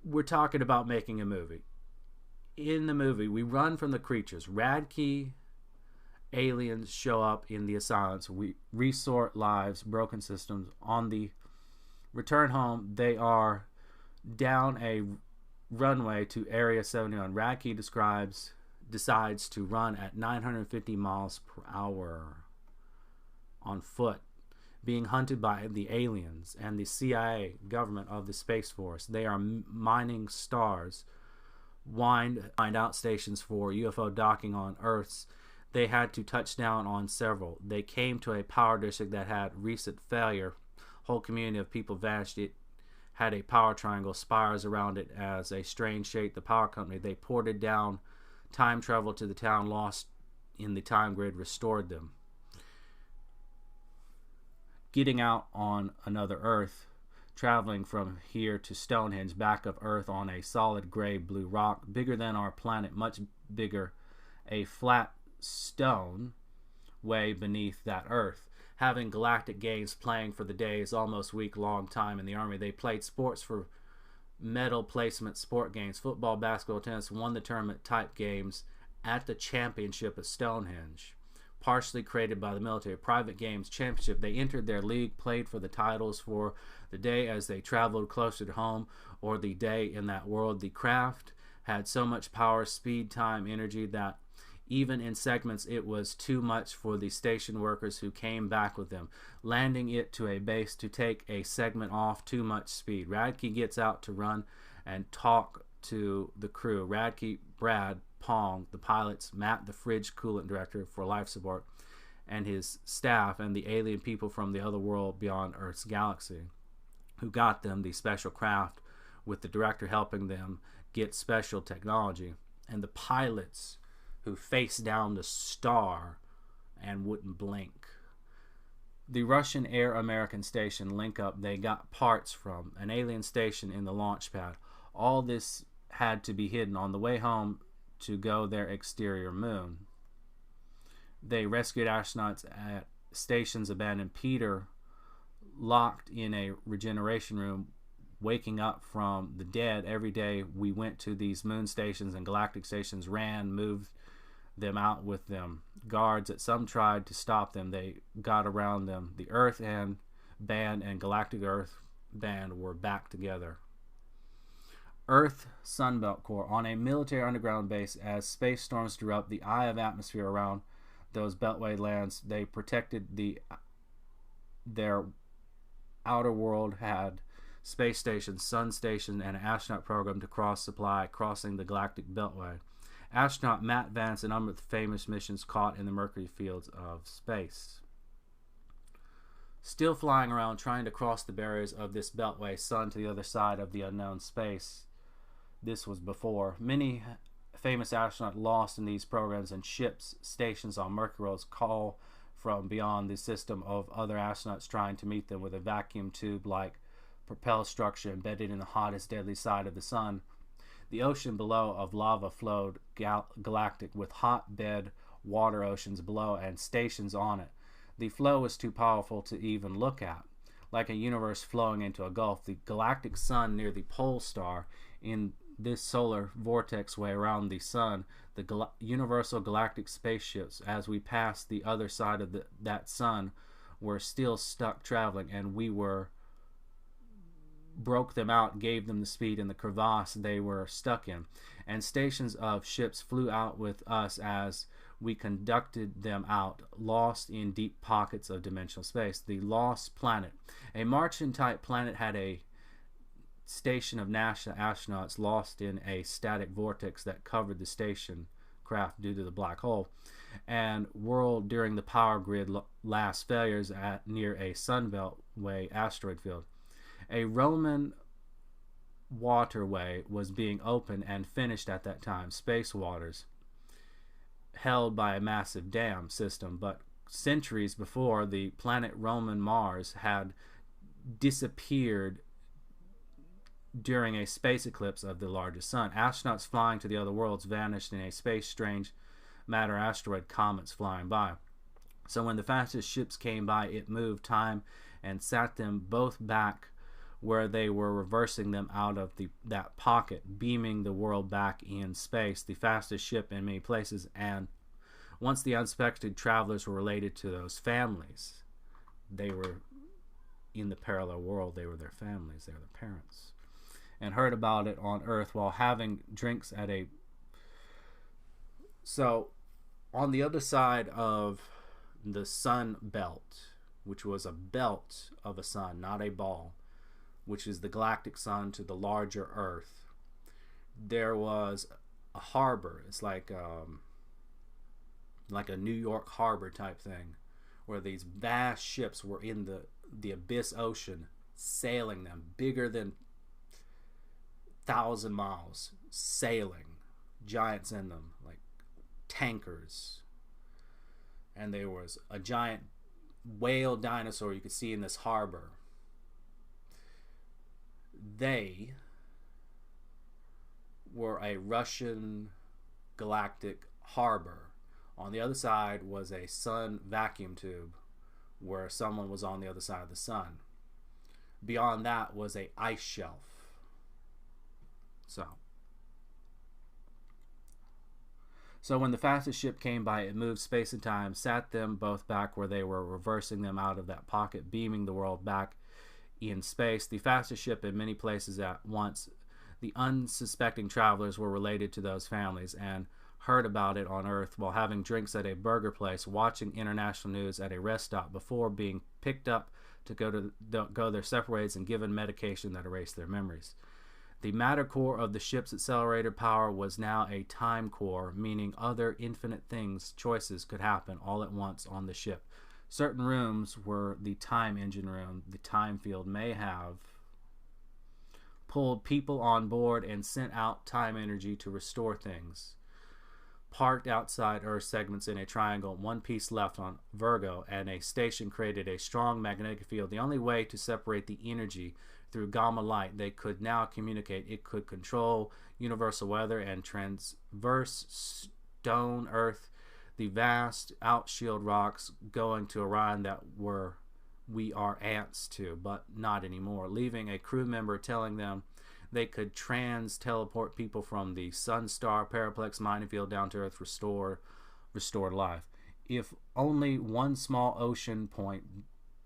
We're talking about making a movie. In the movie, we run from the creatures. Radkey aliens show up in the asylums. We resort lives, broken systems. On the return home, they are down a runway to Area 71. Radkey decides to run at 950 miles per hour on foot, being hunted by the aliens and the CIA government of the Space Force. They are mining stars, find out stations for UFO docking on Earths. They had to touch down on several. They came to a power district that had recent failure. Whole community of people vanished. It had a power triangle, spires around it as a strange shape. The power company, they ported down time travel to the town lost in the time grid, restored them. Getting out on another Earth, traveling from here to Stonehenge, back of Earth on a solid gray blue rock, bigger than our planet, much bigger, a flat stone way beneath that Earth. Having galactic games playing for the days, almost week-long time in the Army. They played sports for medal placement sport games, football, basketball, tennis, won the tournament type games at the championship at Stonehenge. Partially created by the military. Private games championship. They entered their league, played for the titles for the day as they traveled closer to home or the day in that world. The craft had so much power, speed, time, energy that even in segments it was too much for the station workers who came back with them. Landing it to a base to take a segment off, too much speed. Radke gets out to run and talk to the crew. Radke, Brad, Pong, the pilots, Matt, the fridge coolant director for life support, and his staff, and the alien people from the other world beyond Earth's galaxy, who got them the special craft, with the director helping them get special technology, and the pilots who faced down the star and wouldn't blink. The Russian Air American station link up, they got parts from an alien station in the launch pad. All this had to be hidden on the way home to go their exterior moon. They rescued astronauts at stations abandoned. Peter locked in a regeneration room, waking up from the dead every day. We went to these moon stations and galactic stations, moved them with them. Guards at some tried to stop them. They got around them. The Earth and Band and Galactic Earth Band were back together. Earth Sunbelt Corps. On a military underground base, as space storms drew up the eye of atmosphere around those beltway lands, they protected their outer world, had space stations, sun station, and an astronaut program to cross supply, crossing the galactic beltway. Astronaut Matt Vance and other famous missions caught in the Mercury fields of space. Still flying around trying to cross the barriers of this beltway, sun to the other side of the unknown space. This was before. Many famous astronauts lost in these programs, and ships stations on Mercury worlds call from beyond the system of other astronauts trying to meet them with a vacuum tube-like propel structure embedded in the hottest, deadly side of the sun. The ocean below of lava flowed galactic, with hot bed water oceans below and stations on it. The flow was too powerful to even look at. Like a universe flowing into a gulf, the galactic sun near the pole star in this solar vortex way around the sun, the universal galactic spaceships, as we passed the other side of that sun, were still stuck traveling, and we broke them out, gave them the speed in the crevasse they were stuck in, and stations of ships flew out with us as we conducted them out, lost in deep pockets of dimensional space. The Lost Planet. A Martian-type planet had a station of NASA astronauts lost in a static vortex that covered the station craft due to the black hole, and world during the power grid last failures near a Sunbeltway asteroid field. A Roman waterway was being opened and finished at that time, space waters, held by a massive dam system, but centuries before, the planet Roman Mars had disappeared during a space eclipse of the largest sun. Astronauts flying to the other worlds vanished in a space strange matter asteroid, comets flying by. So when the fastest ships came by, it moved time and sat them both back where they were, reversing them out of that pocket, beaming the world back in space, the fastest ship in many places. And once the unsuspected travelers were related to those families, they were in the parallel world, they were their families, they were their parents, and heard about it on Earth while having drinks at a... So, on the other side of the sun belt, which was a belt of a sun, not a ball, which is the galactic sun to the larger Earth, there was a harbor. It's like a New York harbor type thing, where these vast ships were in the abyss ocean, sailing them, bigger than 1,000 miles, sailing, giants in them, like tankers. And there was a giant whale dinosaur you could see in this harbor. They were a Russian galactic harbor. On the other side was a sun vacuum tube where someone was on the other side of the sun. Beyond that was a ice shelf. So when the fastest ship came by, it moved space and time, sat them both back where they were, reversing them out of that pocket, beaming the world back in space. The fastest ship in many places at once. The unsuspecting travelers were related to those families and heard about it on Earth while having drinks at a burger place, watching international news at a rest stop before being picked up to go their separate ways and given medication that erased their memories. The matter core of the ship's accelerator power was now a time core, meaning other infinite choices could happen all at once on the ship. Certain rooms were the time engine room. The time field may have pulled people on board and sent out time energy to restore things. Parked outside Earth segments in a triangle, one piece left on Virgo, and a station created a strong magnetic field. The only way to separate the energy through gamma light, they could now communicate. It could control universal weather and transverse stone Earth, the vast outshield rocks going to Orion that we are ants to, but not anymore, leaving a crew member telling them they could teleport people from the sun star paraplex mining field down to Earth, restored life. If only one small ocean point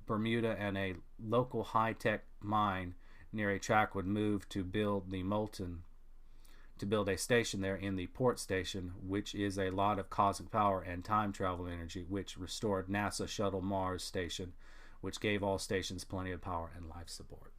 Bermuda and a local high-tech mine near a track would move to build a station there in the port station, which is a lot of cosmic power and time travel energy, which restored NASA Shuttle Mars station, which gave all stations plenty of power and life support.